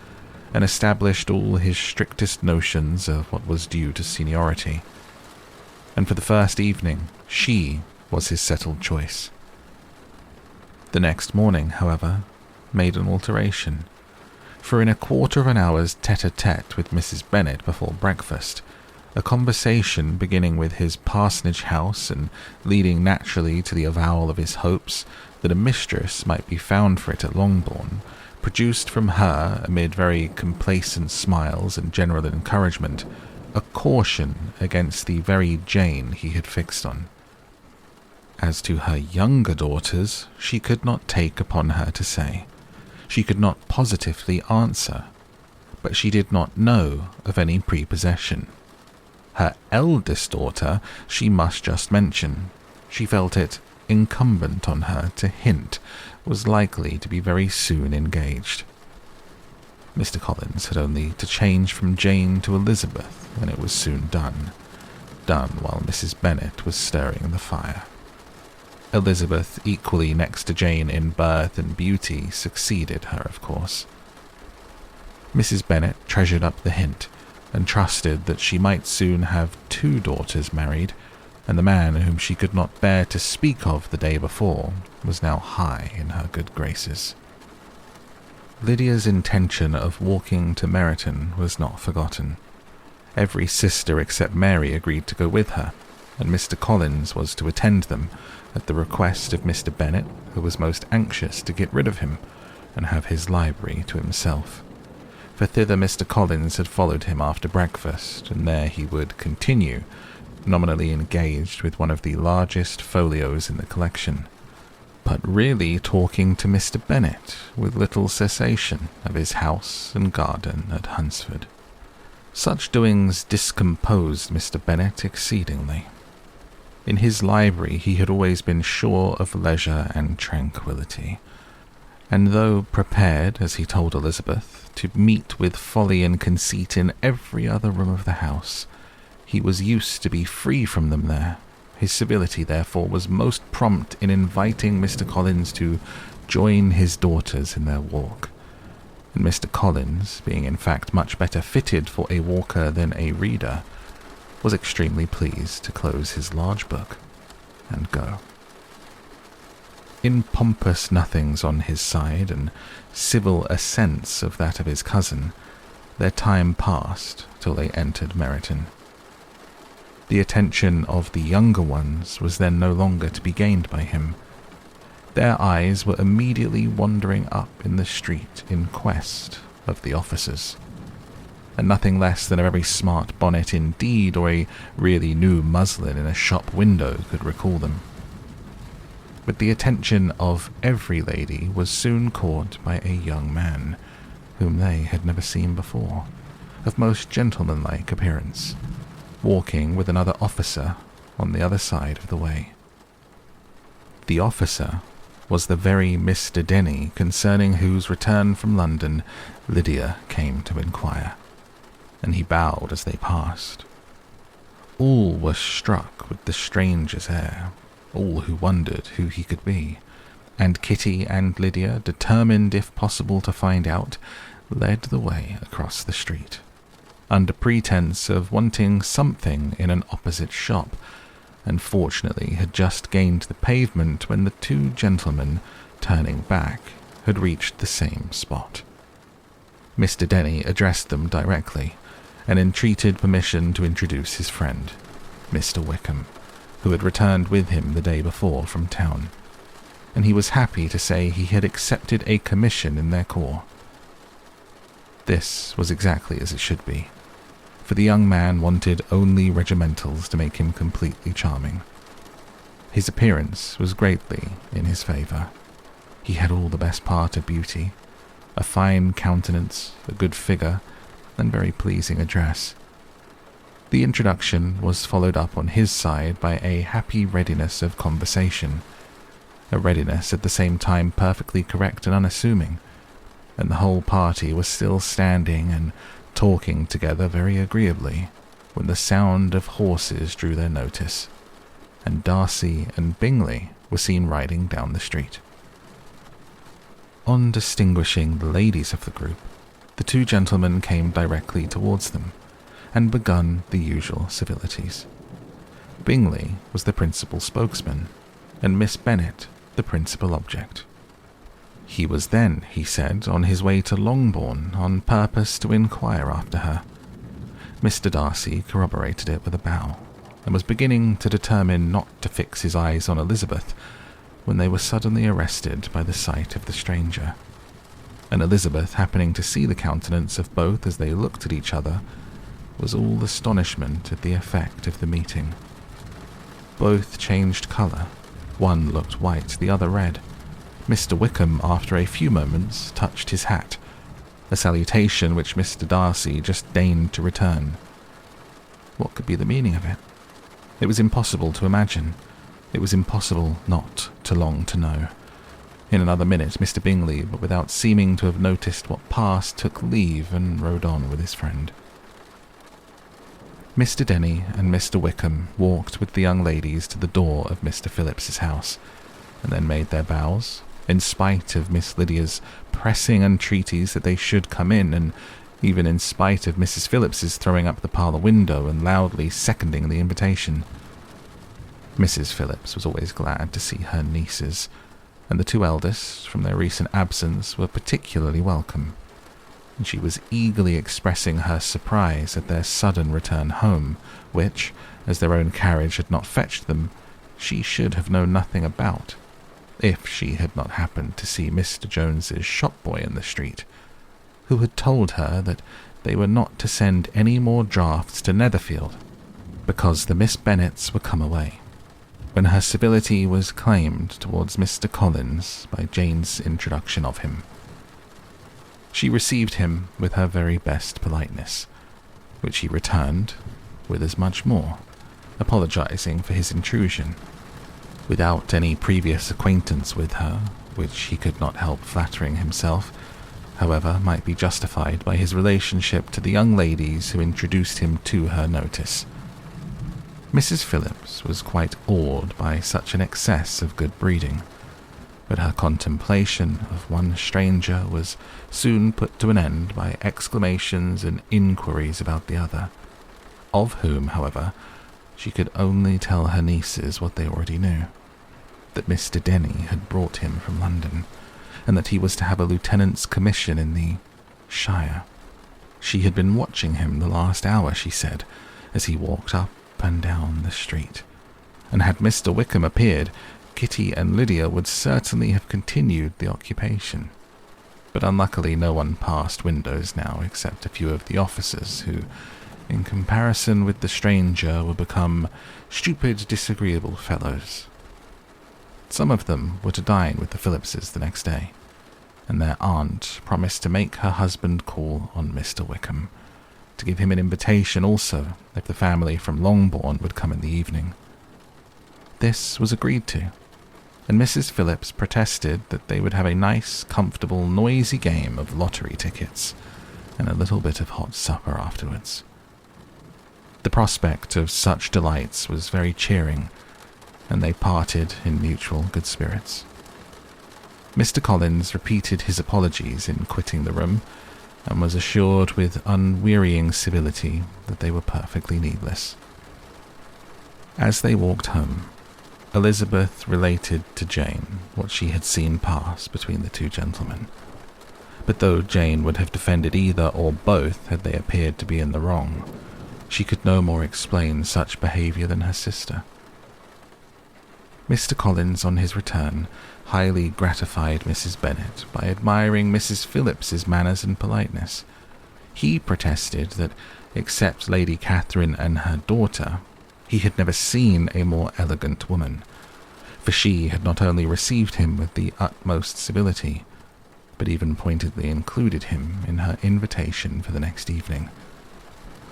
and established all his strictest notions of what was due to seniority, and for the first evening she was his settled choice. The next morning, however, made an alteration, for in a quarter of an hour's tete-a-tete with Mrs. Bennet before breakfast, a conversation beginning with his parsonage house and leading naturally to the avowal of his hopes that a mistress might be found for it at Longbourn, produced from her, amid very complacent smiles and general encouragement, a caution against the very Jane he had fixed on. As to her younger daughters, she could not take upon her to say. She could not positively answer, but she did not know of any prepossession. Her eldest daughter she must just mention. She felt it incumbent on her to hint was likely to be very soon engaged. Mr. Collins had only to change from Jane to Elizabeth, and it was soon done while Mrs. Bennet was stirring the fire. Elizabeth, equally next to Jane in birth and beauty, succeeded her, of course. Mrs. Bennet treasured up the hint, and trusted that she might soon have 2 daughters married, and the man whom she could not bear to speak of the day before was now high in her good graces. Lydia's intention of walking to Meryton was not forgotten, Every sister except Mary agreed to go with her, and Mr. Collins was to attend them at the request of Mr. Bennet, who was most anxious to get rid of him and have his library to himself. For thither Mr. Collins had followed him after breakfast, and there he would continue, nominally engaged with one of the largest folios in the collection, but really talking to Mr. Bennet with little cessation of his house and garden at Hunsford. Such doings discomposed Mr. Bennet exceedingly. In his library he had always been sure of leisure and tranquillity, and though prepared, as he told Elizabeth, to meet with folly and conceit in every other room of the house, he was used to be free from them there. His civility, therefore, was most prompt in inviting Mr. Collins to join his daughters in their walk, and Mr. Collins, being in fact much better fitted for a walker than a reader, was extremely pleased to close his large book and go. In pompous nothings on his side and civil assents of that of his cousin, their time passed till they entered Meryton. The attention of the younger ones was then no longer to be gained by him. Their eyes were immediately wandering up in the street in quest of the officers, and nothing less than a very smart bonnet indeed, or a really new muslin in a shop window, could recall them. But the attention of every lady was soon caught by a young man, whom they had never seen before, of most gentlemanlike appearance, walking with another officer on the other side of the way. The officer was the very Mr. Denny concerning whose return from London Lydia came to inquire, and he bowed as they passed. All were struck with the stranger's air, all who wondered who he could be, and Kitty and Lydia, determined if possible to find out, led the way across the street, under pretense of wanting something in an opposite shop, and fortunately had just gained the pavement when the two gentlemen, turning back, had reached the same spot. Mr. Denny addressed them directly, and entreated permission to introduce his friend, Mr. Wickham, who had returned with him the day before from town, and he was happy to say he had accepted a commission in their corps. This was exactly as it should be, for the young man wanted only regimentals to make him completely charming. His appearance was greatly in his favour. He had all the best part of beauty, a fine countenance, a good figure, and very pleasing address. The introduction was followed up on his side by a happy readiness of conversation, a readiness at the same time perfectly correct and unassuming, and the whole party was still standing and talking together very agreeably when the sound of horses drew their notice, and Darcy and Bingley were seen riding down the street. On distinguishing the ladies of the group, the two gentlemen came directly towards them, and begun the usual civilities. Bingley was the principal spokesman, and Miss Bennet the principal object. He was then, he said, on his way to Longbourn on purpose to inquire after her. Mr. Darcy corroborated it with a bow, and was beginning to determine not to fix his eyes on Elizabeth, when they were suddenly arrested by the sight of the stranger, and Elizabeth, happening to see the countenance of both as they looked at each other, was all astonishment at the effect of the meeting. Both changed colour. One looked white, the other red. Mr. Wickham, after a few moments, touched his hat, a salutation which Mr. Darcy just deigned to return. What could be the meaning of it? It was impossible to imagine. It was impossible not to long to know. In another minute, Mr. Bingley, but without seeming to have noticed what passed, took leave and rode on with his friend. Mr. Denny and Mr. Wickham walked with the young ladies to the door of Mr. Phillips's house, and then made their bows, in spite of Miss Lydia's pressing entreaties that they should come in, and even in spite of Mrs. Phillips's throwing up the parlour window and loudly seconding the invitation. Mrs. Phillips was always glad to see her nieces, and the two eldest, from their recent absence, were particularly welcome. and she was eagerly expressing her surprise at their sudden return home, which, as their own carriage had not fetched them, she should have known nothing about, if she had not happened to see Mr. Jones's shop-boy in the street, who had told her that they were not to send any more drafts to Netherfield, because the Miss Bennets were come away, when her civility was claimed towards Mr. Collins by Jane's introduction of him. She received him with her very best politeness, which he returned with as much more, apologizing for his intrusion, without any previous acquaintance with her, which he could not help flattering himself, however, might be justified by his relationship to the young ladies who introduced him to her notice. Mrs. Phillips was quite awed by such an excess of good breeding, but her contemplation of one stranger was soon put to an end by exclamations and inquiries about the other, of whom, however, she could only tell her nieces what they already knew, that Mr. Denny had brought him from London, and that he was to have a lieutenant's commission in the Shire. She had been watching him the last hour, she said, as he walked up and down the street, and had Mr. Wickham appeared, Kitty and Lydia would certainly have continued the occupation. But unluckily no one passed windows now except a few of the officers who, in comparison with the stranger, were become stupid, disagreeable fellows. Some of them were to dine with the Phillipses the next day, and their aunt promised to make her husband call on Mr. Wickham, to give him an invitation also if the family from Longbourn would come in the evening. This was agreed to, and Mrs. Phillips protested that they would have a nice, comfortable, noisy game of lottery tickets, and a little bit of hot supper afterwards. The prospect of such delights was very cheering, and they parted in mutual good spirits. Mr. Collins repeated his apologies in quitting the room, and was assured with unwearying civility that they were perfectly needless. As they walked home, Elizabeth related to Jane what she had seen pass between the two gentlemen, but though Jane would have defended either or both had they appeared to be in the wrong, she could no more explain such behaviour than her sister. Mr. Collins, on his return, highly gratified Mrs. Bennet by admiring Mrs. Phillips's manners and politeness. He protested that, except Lady Catherine and her daughter, he had never seen a more elegant woman, for she had not only received him with the utmost civility, but even pointedly included him in her invitation for the next evening,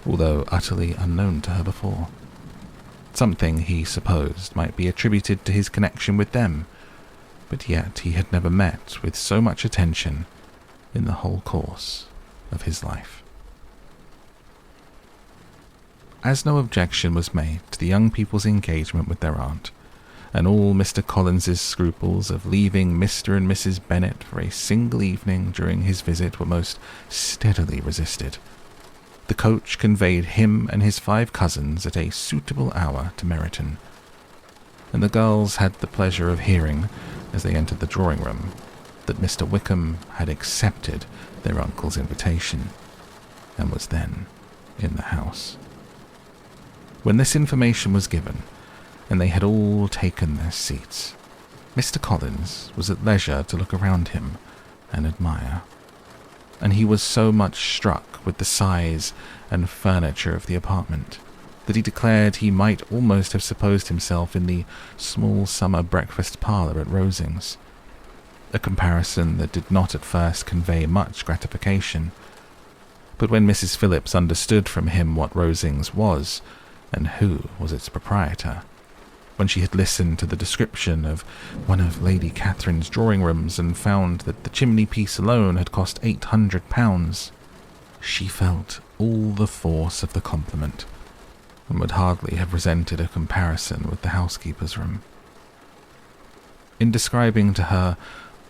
although utterly unknown to her before. Something he supposed might be attributed to his connection with them, but yet he had never met with so much attention in the whole course of his life. As no objection was made to the young people's engagement with their aunt, and all Mr. Collins's scruples of leaving Mr. and Mrs. Bennet for a single evening during his visit were most steadily resisted, the coach conveyed him and his 5 cousins at a suitable hour to Meryton, and the girls had the pleasure of hearing, as they entered the drawing-room, that Mr. Wickham had accepted their uncle's invitation, and was then in the house. When this information was given, and they had all taken their seats, Mr. Collins was at leisure to look around him and admire, and he was so much struck with the size and furniture of the apartment that he declared he might almost have supposed himself in the small summer breakfast parlour at Rosings, a comparison that did not at first convey much gratification. But when Mrs. Phillips understood from him what Rosings was, and who was its proprietor, when she had listened to the description of one of Lady Catherine's drawing-rooms and found that the chimney-piece alone had cost £800, she felt all the force of the compliment, and would hardly have resented a comparison with the housekeeper's room. In describing to her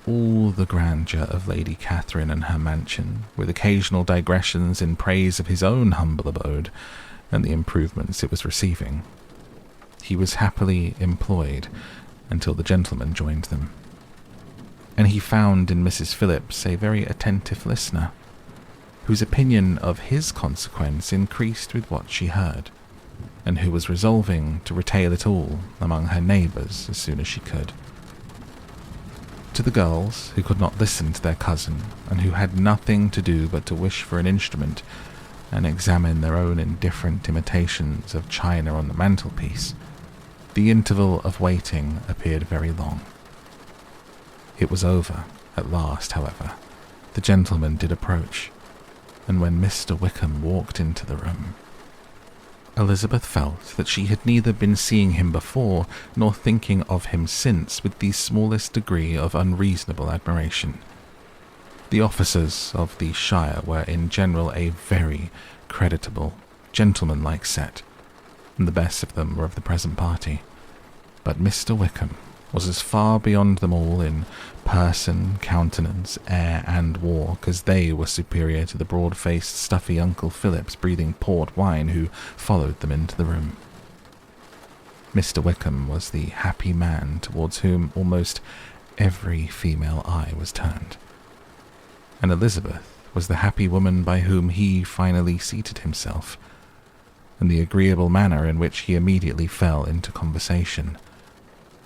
all the grandeur of Lady Catherine and her mansion, with occasional digressions in praise of his own humble abode and the improvements it was receiving, he was happily employed until the gentlemen joined them, and he found in Mrs. Phillips a very attentive listener, whose opinion of his consequence increased with what she heard, and who was resolving to retail it all among her neighbours as soon as she could. To the girls, who could not listen to their cousin, and who had nothing to do but to wish for an instrument and examine their own indifferent imitations of china on the mantelpiece, the interval of waiting appeared very long. It was over, at last, however. The gentleman did approach, and when Mr. Wickham walked into the room, Elizabeth felt that she had neither been seeing him before nor thinking of him since with the smallest degree of unreasonable admiration. The officers of the shire were in general a very creditable, gentlemanlike set, and the best of them were of the present party. But Mr. Wickham was as far beyond them all in person, countenance, air, and walk as they were superior to the broad-faced, stuffy Uncle Phillips breathing port wine who followed them into the room. Mr. Wickham was the happy man towards whom almost every female eye was turned, and Elizabeth was the happy woman by whom he finally seated himself, and the agreeable manner in which he immediately fell into conversation,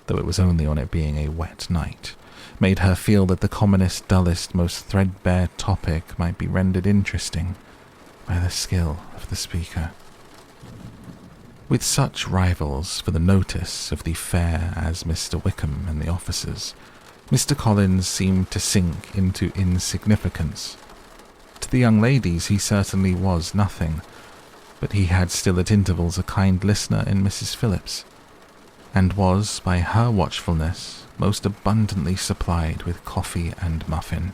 though it was only on it being a wet night, made her feel that the commonest, dullest, most threadbare topic might be rendered interesting by the skill of the speaker. With such rivals for the notice of the fair as Mr. Wickham and the officers, Mr. Collins seemed to sink into insignificance. To the young ladies he certainly was nothing, but he had still at intervals a kind listener in Mrs. Phillips, and was, by her watchfulness, most abundantly supplied with coffee and muffin.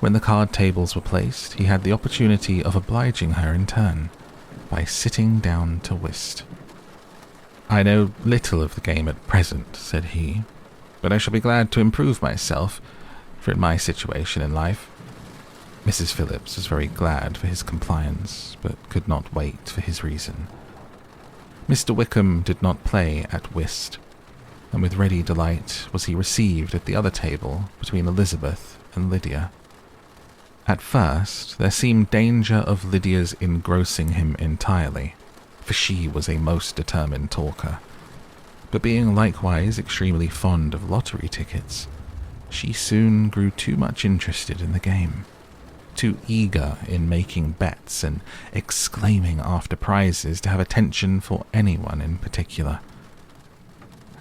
When the card tables were placed, he had the opportunity of obliging her in turn, by sitting down to whist. "I know little of the game at present," said he, "but I shall be glad to improve myself, for in my situation in life—" Mrs. Phillips was very glad for his compliance, but could not wait for his reason. Mr. Wickham did not play at whist, and with ready delight was he received at the other table between Elizabeth and Lydia. At first there seemed danger of Lydia's engrossing him entirely, for she was a most determined talker, but being likewise extremely fond of lottery tickets, she soon grew too much interested in the game, too eager in making bets and exclaiming after prizes to have attention for anyone in particular.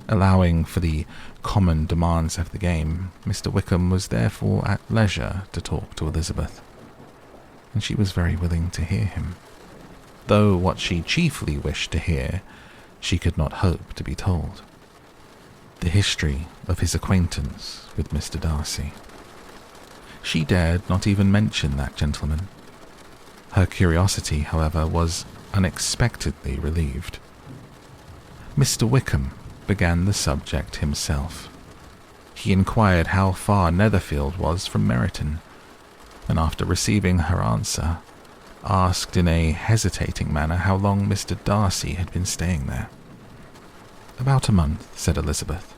Allowing for the common demands of the game, Mr. Wickham was therefore at leisure to talk to Elizabeth, and she was very willing to hear him, though what she chiefly wished to hear she could not hope to be told: the history of his acquaintance with Mr. Darcy. She dared not even mention that gentleman. Her curiosity, however, was unexpectedly relieved. Mr. Wickham began the subject himself. He inquired how far Netherfield was from Meryton, and after receiving her answer, asked in a hesitating manner how long Mr. Darcy had been staying there. "About a month," said Elizabeth,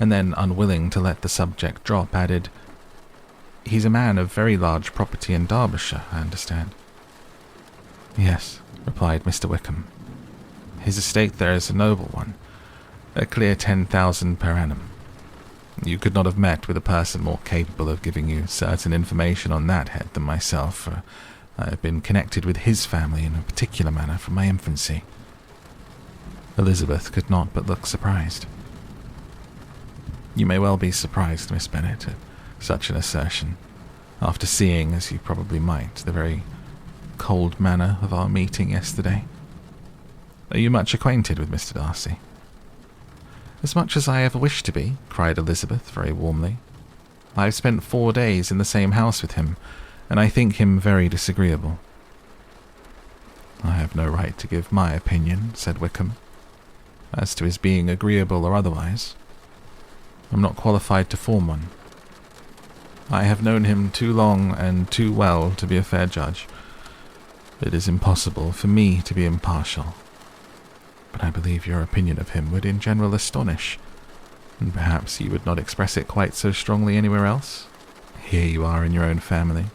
and then, unwilling to let the subject drop, added, "He's a man of very large property in Derbyshire, I understand." "Yes," replied Mr. Wickham. "His estate there is a noble one, a clear 10,000 per annum. You could not have met with a person more capable of giving you certain information on that head than myself, for I have been connected with his family in a particular manner from my infancy." Elizabeth could not but look surprised. "You may well be surprised, Miss Bennet, at such an assertion, after seeing, as you probably might, the very cold manner of our meeting yesterday. Are you much acquainted with Mr. Darcy?" "As much as I ever wished to be," cried Elizabeth very warmly. "I have spent 4 days in the same house with him, and I think him very disagreeable." "I have no right to give my opinion," said Wickham, "as to his being agreeable or otherwise. I'm not qualified to form one. I have known him too long and too well to be a fair judge. It is impossible for me to be impartial. But I believe your opinion of him would in general astonish, and perhaps you would not express it quite so strongly anywhere else. Here you are in your own family,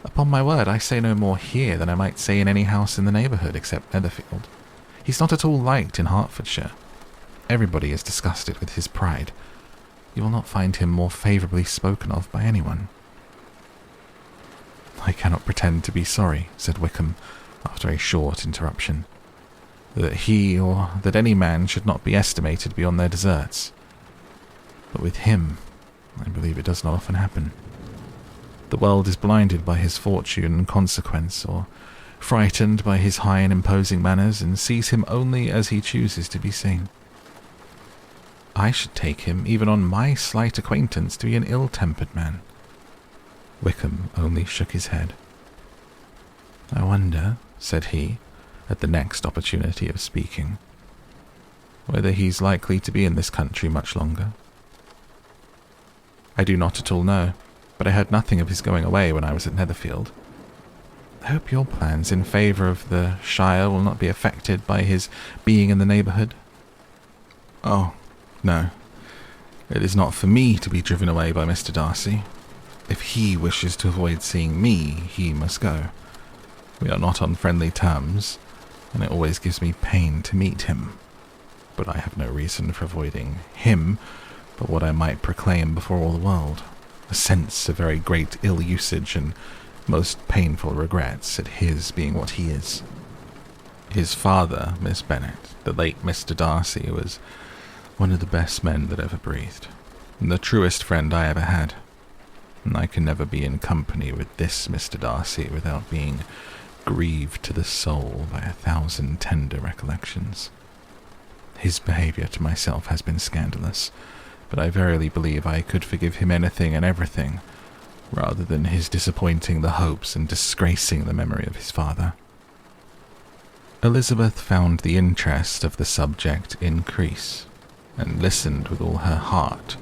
Upon my word, I say no more here than I might say in any house in the neighbourhood except Netherfield. He's not at all liked in Hertfordshire. Everybody is disgusted with his pride. You will not find him more favourably spoken of by anyone." "I cannot pretend to be sorry," said Wickham, after a short interruption, "that he or that any man should not be estimated beyond their deserts. But with him, I believe it does not often happen. The world is blinded by his fortune and consequence, or frightened by his high and imposing manners, and sees him only as he chooses to be seen. I should take him, even on my slight acquaintance, to be an ill-tempered man." Wickham only shook his head. "I wonder," said he, at the next opportunity of speaking, "whether he's likely to be in this country much longer." "I do not at all know, but I heard nothing of his going away when I was at Netherfield. I hope your plans in favour of the Shire will not be affected by his being in the neighbourhood." "Oh, no. It is not for me to be driven away by Mr. Darcy. If he wishes to avoid seeing me, he must go. We are not on friendly terms, and it always gives me pain to meet him. But I have no reason for avoiding him but what I might proclaim before all the world, a sense of very great ill-usage and most painful regrets at his being what he is. His father, Miss Bennet, the late Mr. Darcy, was one of the best men that ever breathed, and the truest friend I ever had. And I can never be in company with this Mr. Darcy without being grieved to the soul by 1,000 tender recollections. His behaviour to myself has been scandalous, but I verily believe I could forgive him anything and everything, rather than his disappointing the hopes and disgracing the memory of his father." Elizabeth found the interest of the subject increase, and listened with all her heart,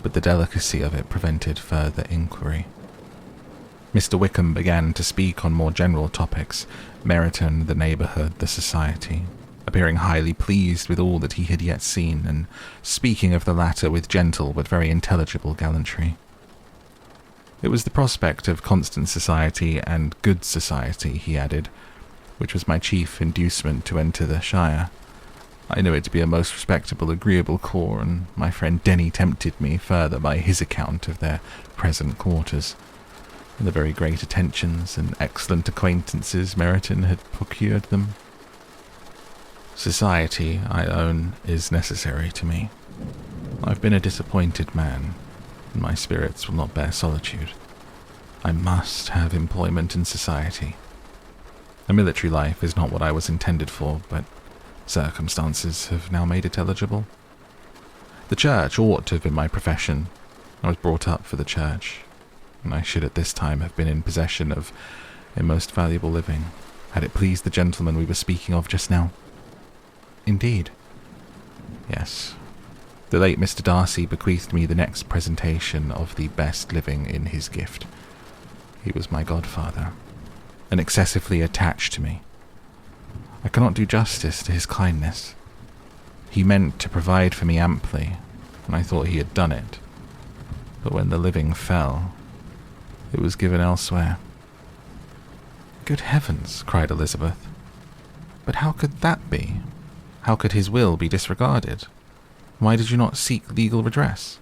but the delicacy of it prevented further inquiry. Mr. Wickham began to speak on more general topics, Meryton, the neighbourhood, the society, appearing highly pleased with all that he had yet seen, and speaking of the latter with gentle but very intelligible gallantry. It was the prospect of constant society and good society, he added, which was my chief inducement to enter the Shire. I knew it to be a most respectable, agreeable corps, and my friend Denny tempted me further by his account of their present quarters, and the very great attentions and excellent acquaintances Meryton had procured them. Society, I own, is necessary to me. I've been a disappointed man, and my spirits will not bear solitude. I must have employment in society. A military life is not what I was intended for, but circumstances have now made it eligible. The church ought to have been my profession. I was brought up for the church, and I should at this time have been in possession of a most valuable living, had it pleased the gentleman we were speaking of just now. Indeed. Yes. The late Mr. Darcy bequeathed me the next presentation of the best living in his gift. He was my godfather, and excessively attached to me. I cannot do justice to his kindness. He meant to provide for me amply, and I thought he had done it. But when the living fell, it was given elsewhere. "Good heavens!" cried Elizabeth. "But how could that be? How could his will be disregarded? Why did you not seek legal redress?"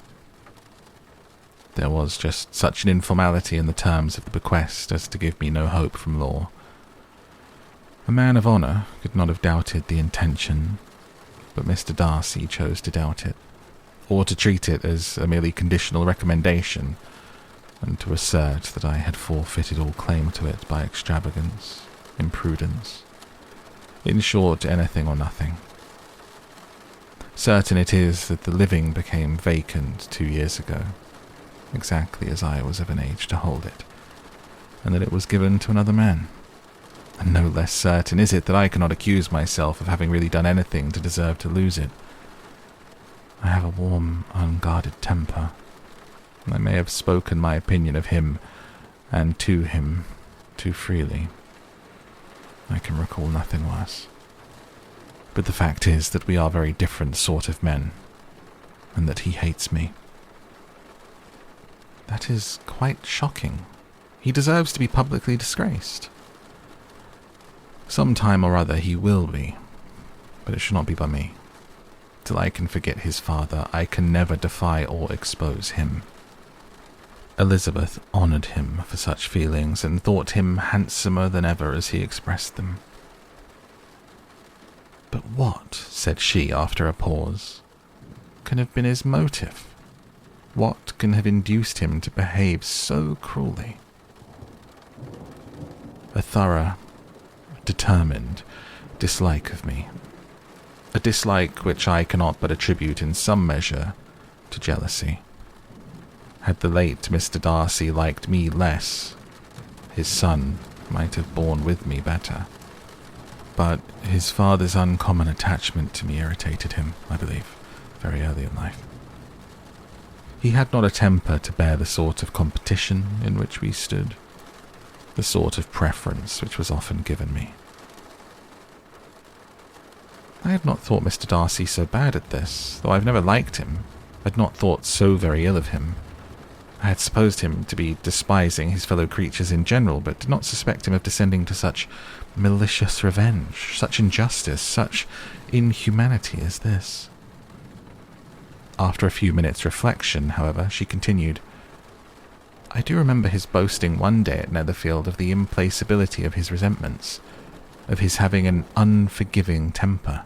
"There was just such an informality in the terms of the bequest as to give me no hope from law. A man of honour could not have doubted the intention, but Mr. Darcy chose to doubt it, or to treat it as a merely conditional recommendation, and to assert that I had forfeited all claim to it by extravagance, imprudence, in short, anything or nothing. Certain it is that the living became vacant 2 years ago, exactly as I was of an age to hold it, and that it was given to another man. And no less certain is it that I cannot accuse myself of having really done anything to deserve to lose it. I have a warm, unguarded temper, and I may have spoken my opinion of him and to him too freely. I can recall nothing worse. But the fact is that we are very different sort of men, and that he hates me." "That is quite shocking. He deserves to be publicly disgraced. Some time or other he will be, but it should not be by me. Till I can forget his father, I can never defy or expose him. Elizabeth honoured him for such feelings and thought him handsomer than ever as he expressed them. But what, said she after a pause, can have been his motive? What can have induced him to behave so cruelly? A thorough, determined dislike of me. A dislike which I cannot but attribute in some measure to jealousy. Had the late Mr. Darcy liked me less, his son might have borne with me better. But his father's uncommon attachment to me irritated him, I believe, very early in life. He had not a temper to bear the sort of competition in which we stood, the sort of preference which was often given me. I had not thought Mr. Darcy so bad at this, though I've never liked him, had not thought so very ill of him. I had supposed him to be despising his fellow creatures in general, but did not suspect him of descending to such malicious revenge, such injustice, such inhumanity as this. After a few minutes' reflection, however, she continued, I do remember his boasting one day at Netherfield of the implacability of his resentments, of his having an unforgiving temper.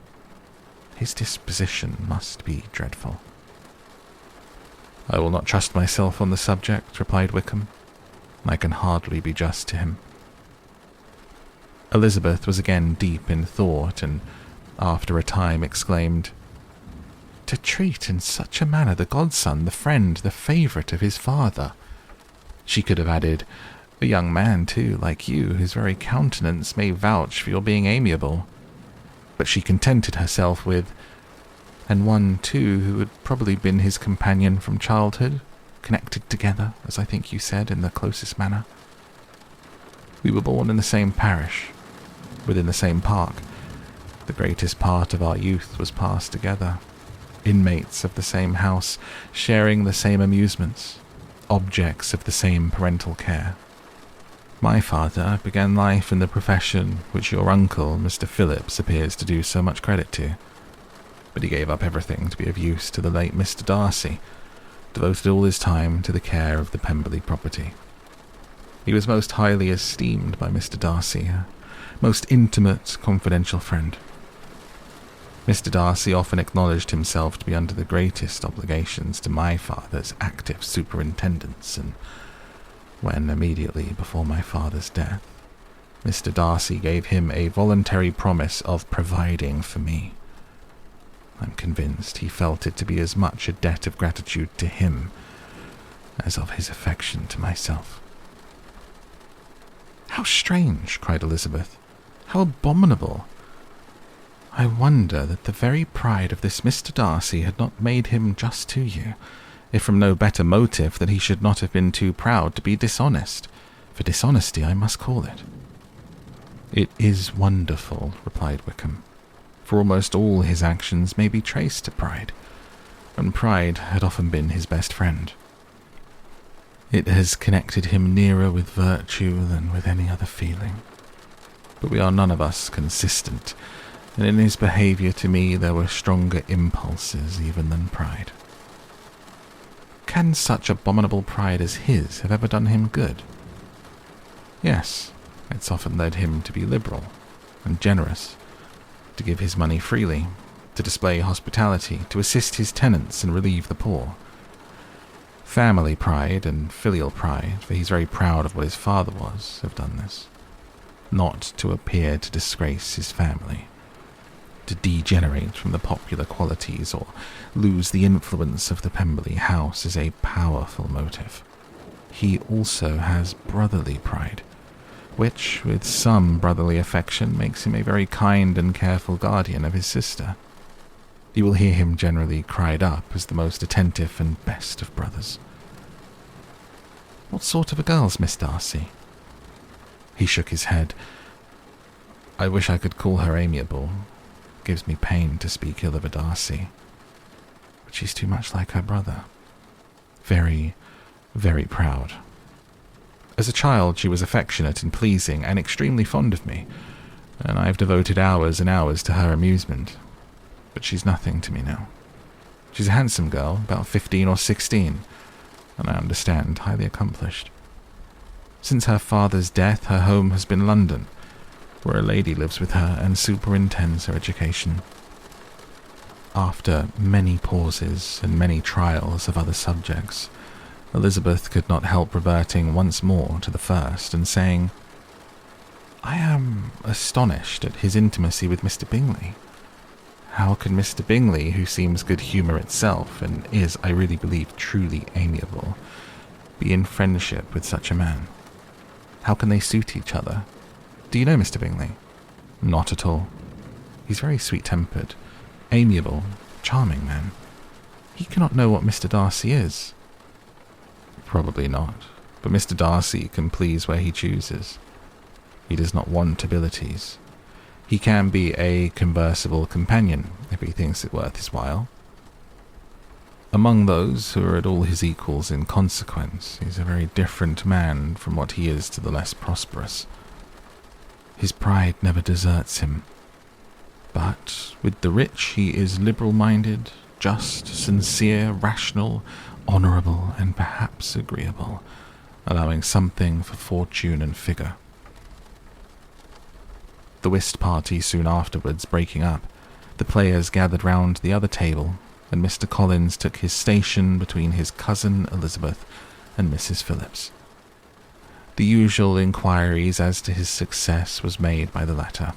His disposition must be dreadful. I will not trust myself on the subject, replied Wickham. I can hardly be just to him. Elizabeth was again deep in thought, and after a time exclaimed, To treat in such a manner the godson, the friend, the favourite of his father. She could have added, a young man, too, like you, whose very countenance may vouch for your being amiable. But she contented herself with, and one, too, who had probably been his companion from childhood, connected together, as I think you said, in the closest manner. We were born in the same parish, within the same park. The greatest part of our youth was passed together, inmates of the same house, sharing the same amusements, objects of the same parental care. My father began life in the profession which your uncle, Mr. Phillips, appears to do so much credit to, but he gave up everything to be of use to the late Mr. Darcy, devoted all his time to the care of the Pemberley property. He was most highly esteemed by Mr. Darcy, a most intimate, confidential friend. Mr. Darcy often acknowledged himself to be under the greatest obligations to my father's active superintendence, and when, immediately before my father's death, Mr. Darcy gave him a voluntary promise of providing for me, I'm convinced he felt it to be as much a debt of gratitude to him as of his affection to myself. How strange, cried Elizabeth. How abominable. I wonder that the very pride of this Mr. Darcy had not made him just to you, if from no better motive that he should not have been too proud to be dishonest, for dishonesty I must call it. It is wonderful, replied Wickham, for almost all his actions may be traced to pride, and pride had often been his best friend. It has connected him nearer with virtue than with any other feeling. But we are none of us consistent, and in his behaviour to me there were stronger impulses even than pride. Can such abominable pride as his have ever done him good? Yes, it's often led him to be liberal and generous, to give his money freely, to display hospitality, to assist his tenants and relieve the poor. Family pride and filial pride, for he's very proud of what his father was, have done this. Not to appear to disgrace his family, to degenerate from the popular qualities or lose the influence of the Pemberley house is a powerful motive. He also has brotherly pride, which, with some brotherly affection, makes him a very kind and careful guardian of his sister. You will hear him generally cried up as the most attentive and best of brothers. What sort of a girl's Miss Darcy? He shook his head. I wish I could call her amiable. It gives me pain to speak ill of a Darcy, but she's too much like her brother. Very, very proud. As a child, she was affectionate and pleasing and extremely fond of me, and I've devoted hours and hours to her amusement. But she's nothing to me now. She's a handsome girl, about 15 or 16, and I understand, highly accomplished. Since her father's death, her home has been London, where a lady lives with her and superintends her education. After many pauses and many trials of other subjects, Elizabeth could not help reverting once more to the first and saying, "I am astonished at his intimacy with Mr. Bingley. How can Mr. Bingley, who seems good humour itself, and is, I really believe, truly amiable, be in friendship with such a man? How can they suit each other? Do you know Mr. Bingley?" "Not at all. He's very sweet-tempered, amiable, charming man. He cannot know what Mr. Darcy is." "Probably not, but Mr. Darcy can please where he chooses. He does not want abilities. He can be a conversable companion if he thinks it worth his while. Among those who are at all his equals in consequence, he's a very different man from what he is to the less prosperous. His pride never deserts him. But with the rich he is liberal-minded, just, sincere, rational, honourable, and perhaps agreeable, allowing something for fortune and figure." The whist party soon afterwards breaking up, the players gathered round the other table, and Mr. Collins took his station between his cousin Elizabeth and Mrs. Phillips. The usual inquiries as to his success was made by the latter.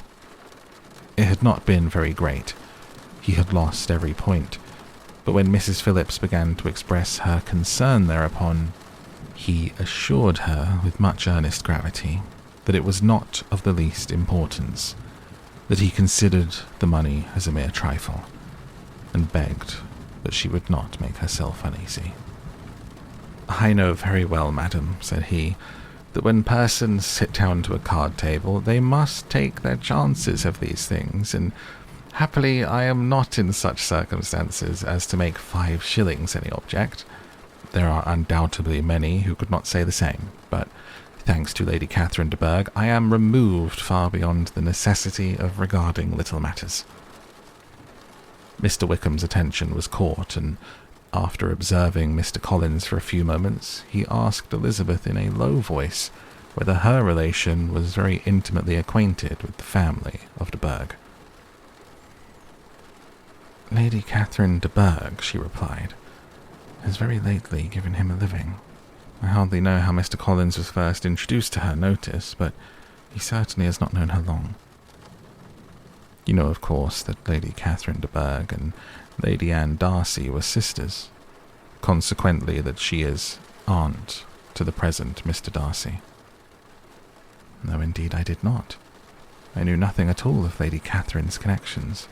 It had not been very great. He had lost every point, but when Mrs. Phillips began to express her concern thereupon, he assured her with much earnest gravity that it was not of the least importance, that he considered the money as a mere trifle, and begged that she would not make herself uneasy. "I know very well, madam," said he, "that when persons sit down to a card table, they must take their chances of these things, and happily I am not in such circumstances as to make 5 shillings any object. There are undoubtedly many who could not say the same, but thanks to Lady Catherine de Bourgh, I am removed far beyond the necessity of regarding little matters." Mr. Wickham's attention was caught, and after observing Mr. Collins for a few moments, he asked Elizabeth in a low voice whether her relation was very intimately acquainted with the family of de Bourgh. "Lady Catherine de Bourgh," she replied, "has very lately given him a living. I hardly know how Mr. Collins was first introduced to her notice, but he certainly has not known her long. You know, of course, that Lady Catherine de Bourgh and Lady Anne Darcy were sisters, consequently that she is aunt to the present Mr. Darcy." "No, indeed I did not. I knew nothing at all of Lady Catherine's connections.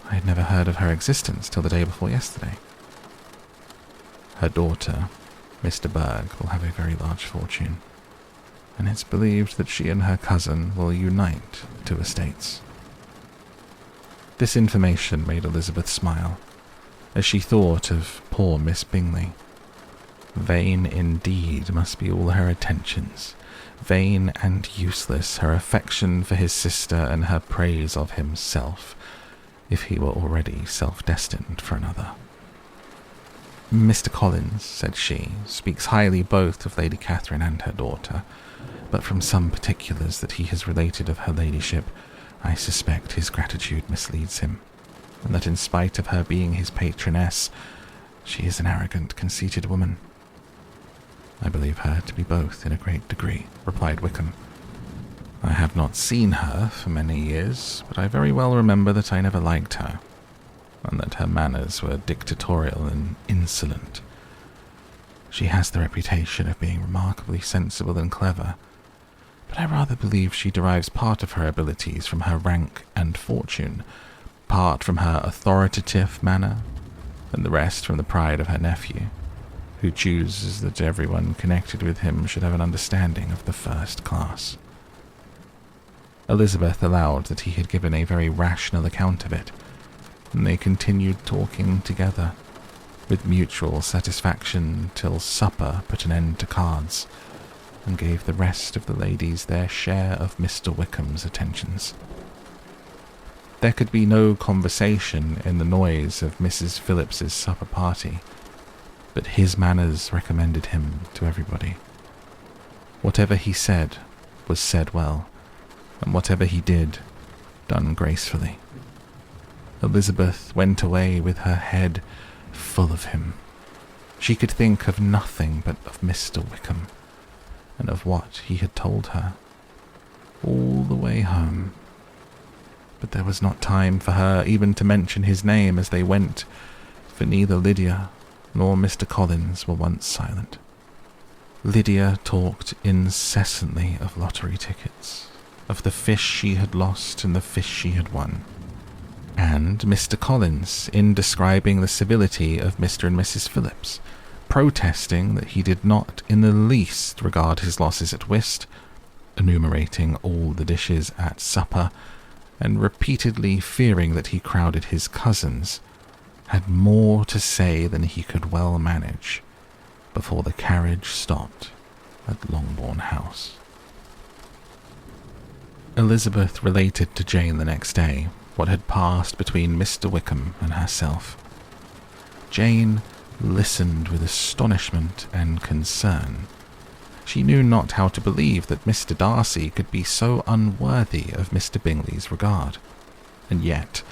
I had never heard of her existence till the day before yesterday." "Her daughter, Miss de Bourgh, will have a very large fortune, and it's believed that she and her cousin will unite 2 estates." This information made Elizabeth smile, as she thought of poor Miss Bingley. Vain indeed must be all her attentions, vain and useless her affection for his sister and her praise of himself, if he were already self-destined for another. "Mr. Collins," said she, "speaks highly both of Lady Catherine and her daughter, but from some particulars that he has related of her ladyship, I suspect his gratitude misleads him, and that in spite of her being his patroness, she is an arrogant, conceited woman." "I believe her to be both in a great degree," replied Wickham. "I have not seen her for many years, but I very well remember that I never liked her, and that her manners were dictatorial and insolent. She has the reputation of being remarkably sensible and clever, but I rather believe she derives part of her abilities from her rank and fortune, part from her authoritative manner, and the rest from the pride of her nephew, who chooses that everyone connected with him should have an understanding of the first class." Elizabeth allowed that he had given a very rational account of it, and they continued talking together, with mutual satisfaction, till supper put an end to cards, and gave the rest of the ladies their share of Mr. Wickham's attentions. There could be no conversation in the noise of Mrs. Phillips's supper party, but his manners recommended him to everybody. Whatever he said was said well, and whatever he did, done gracefully. Elizabeth went away with her head full of him. She could think of nothing but of Mr. Wickham, and of what he had told her, all the way home. But there was not time for her even to mention his name as they went, for neither Lydia nor Mr. Collins were once silent. Lydia talked incessantly of lottery tickets, of the fish she had lost and the fish she had won. And Mr. Collins, in describing the civility of Mr. and Mrs. Phillips, protesting that he did not in the least regard his losses at whist, enumerating all the dishes at supper, and repeatedly fearing that he crowded his cousins, had more to say than he could well manage before the carriage stopped at Longbourn House. Elizabeth related to Jane the next day what had passed between Mr. Wickham and herself. Jane listened with astonishment and concern. She knew not how to believe that Mr. Darcy could be so unworthy of Mr. Bingley's regard, and yet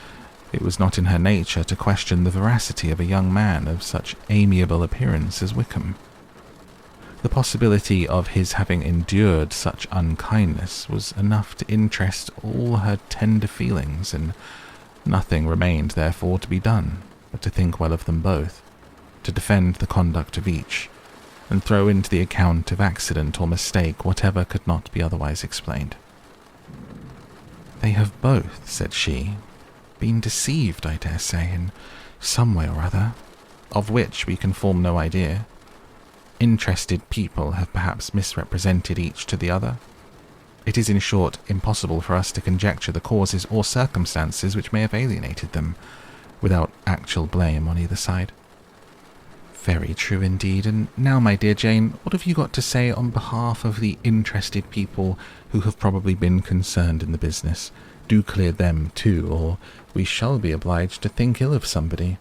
it was not in her nature to question the veracity of a young man of such amiable appearance as Wickham. The possibility of his having endured such unkindness was enough to interest all her tender feelings, and nothing remained therefore to be done but to think well of them both, to defend the conduct of each, and throw into the account of accident or mistake whatever could not be otherwise explained. "They have both," said she, "been deceived, I dare say, in some way or other, of which we can form no idea. Interested people have perhaps misrepresented each to the other. It is, in short, impossible for us to conjecture the causes or circumstances which may have alienated them, without actual blame on either side." "Very true indeed. And now, my dear Jane, what have you got to say on behalf of the interested people who have probably been concerned in the business? Do clear them too, or we shall be obliged to think ill of somebody."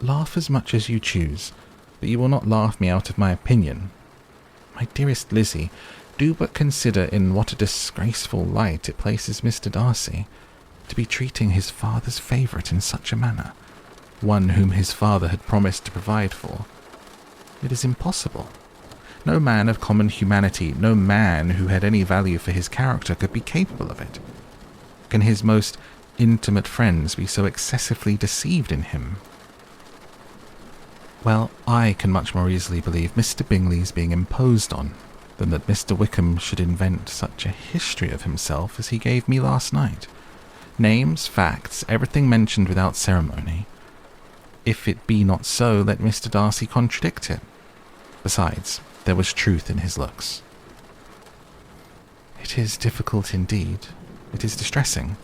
"Laugh as much as you choose, but you will not laugh me out of my opinion. My dearest Lizzie, do but consider in what a disgraceful light it places Mr. Darcy, to be treating his father's favourite in such a manner, one whom his father had promised to provide for. It is impossible. No man of common humanity, no man who had any value for his character, could be capable of it. Can his most intimate friends be so excessively deceived in him? Well, I can much more easily believe Mr. Bingley's being imposed on than that Mr. Wickham should invent such a history of himself as he gave me last night. Names, facts, everything mentioned without ceremony. If it be not so, let Mr. Darcy contradict it. Besides, there was truth in his looks. It is difficult indeed. It is distressing.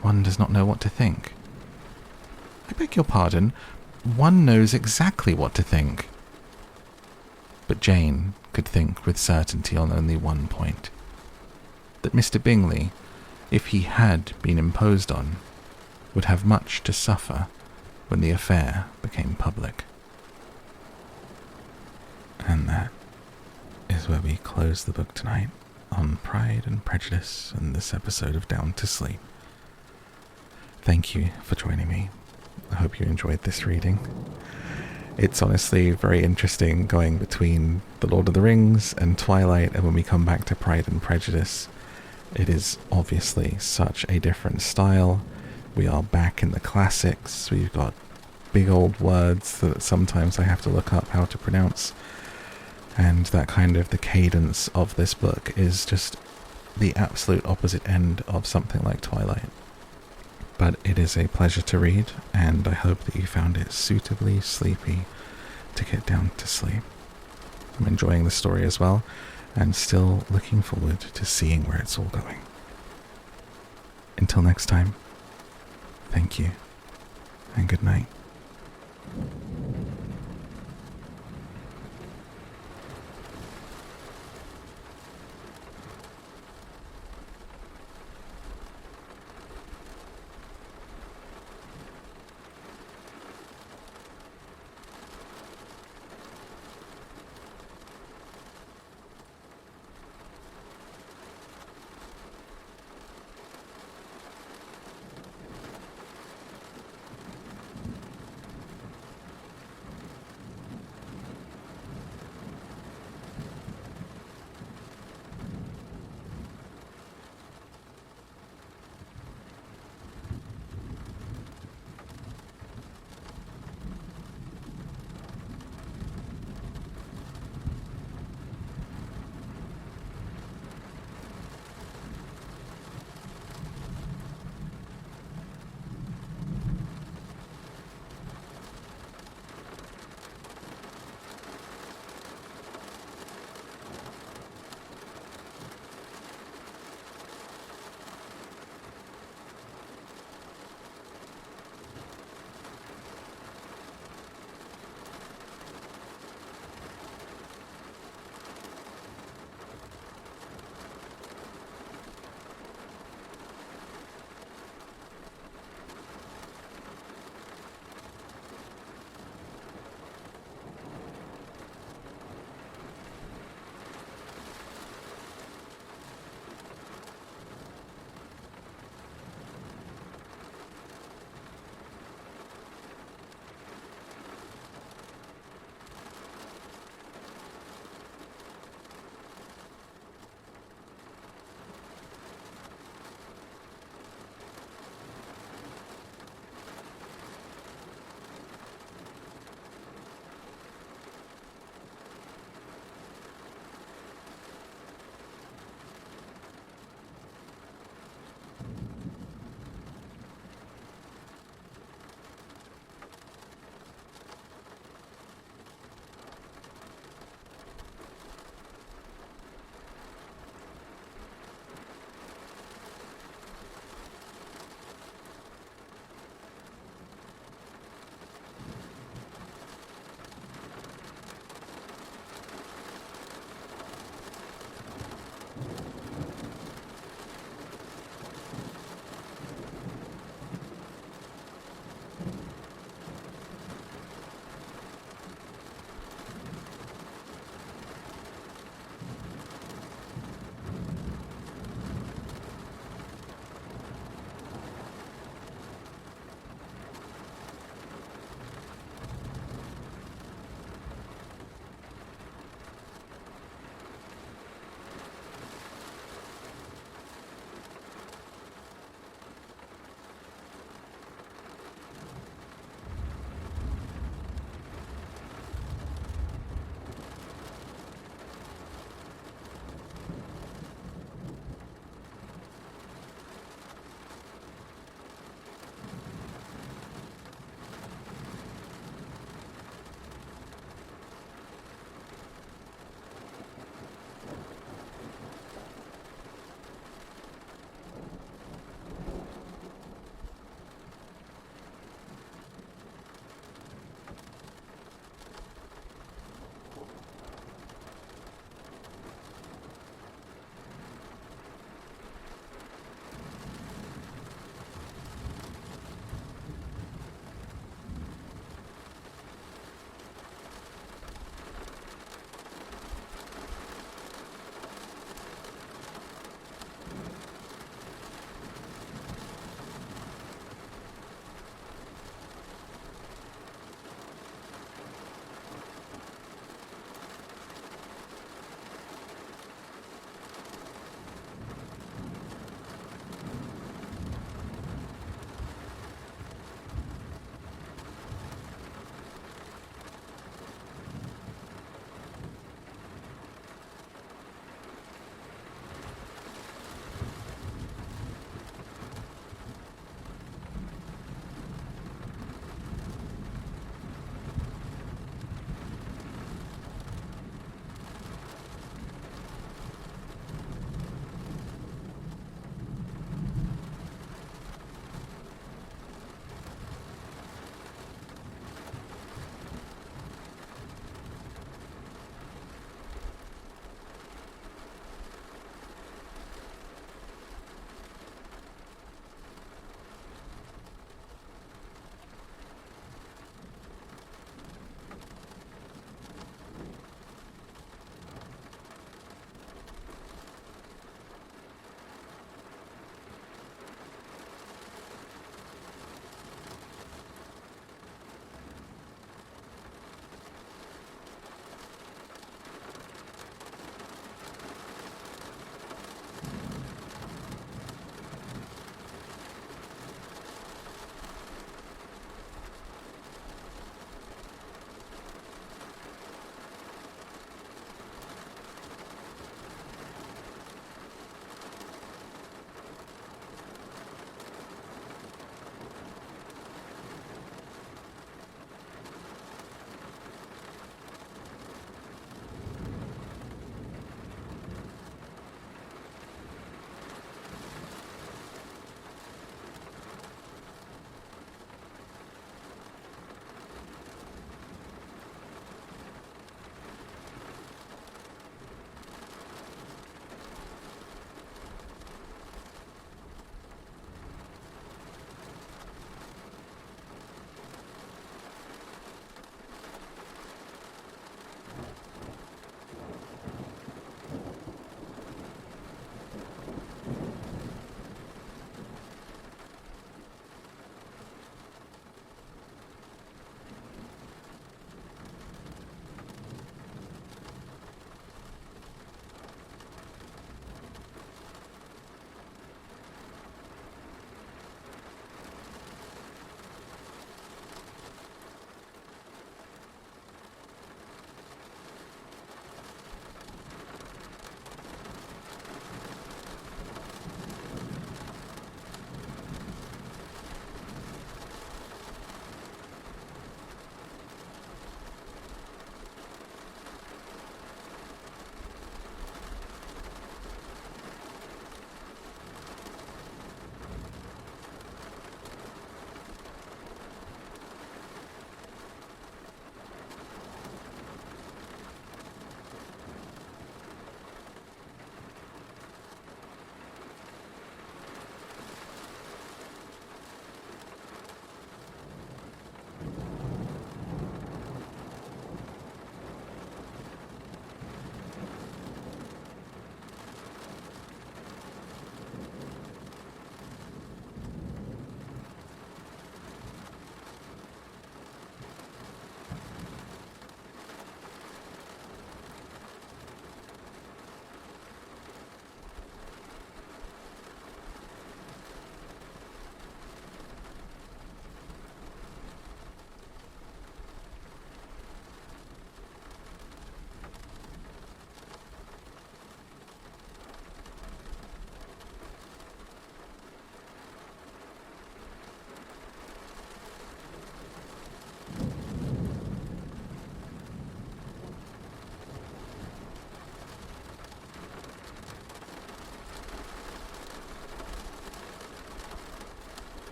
One does not know what to think. I beg your pardon. One knows exactly what to think. But Jane could think with certainty on only one point. That Mr. Bingley, if he had been imposed on, would have much to suffer when the affair became public. And that is where we close the book tonight on Pride and Prejudice and this episode of Down to Sleep. Thank you for joining me. I hope you enjoyed this reading. It's honestly very interesting going between The Lord of the Rings and Twilight, and when we come back to Pride and Prejudice, it is obviously such a different style. We are back in the classics. We've got big old words that sometimes I have to look up how to pronounce, and that kind of the cadence of this book is just the absolute opposite end of something like Twilight. But it is a pleasure to read, and I hope that you found it suitably sleepy to get down to sleep. I'm enjoying the story as well, and still looking forward to seeing where it's all going. Until next time, thank you, and good night.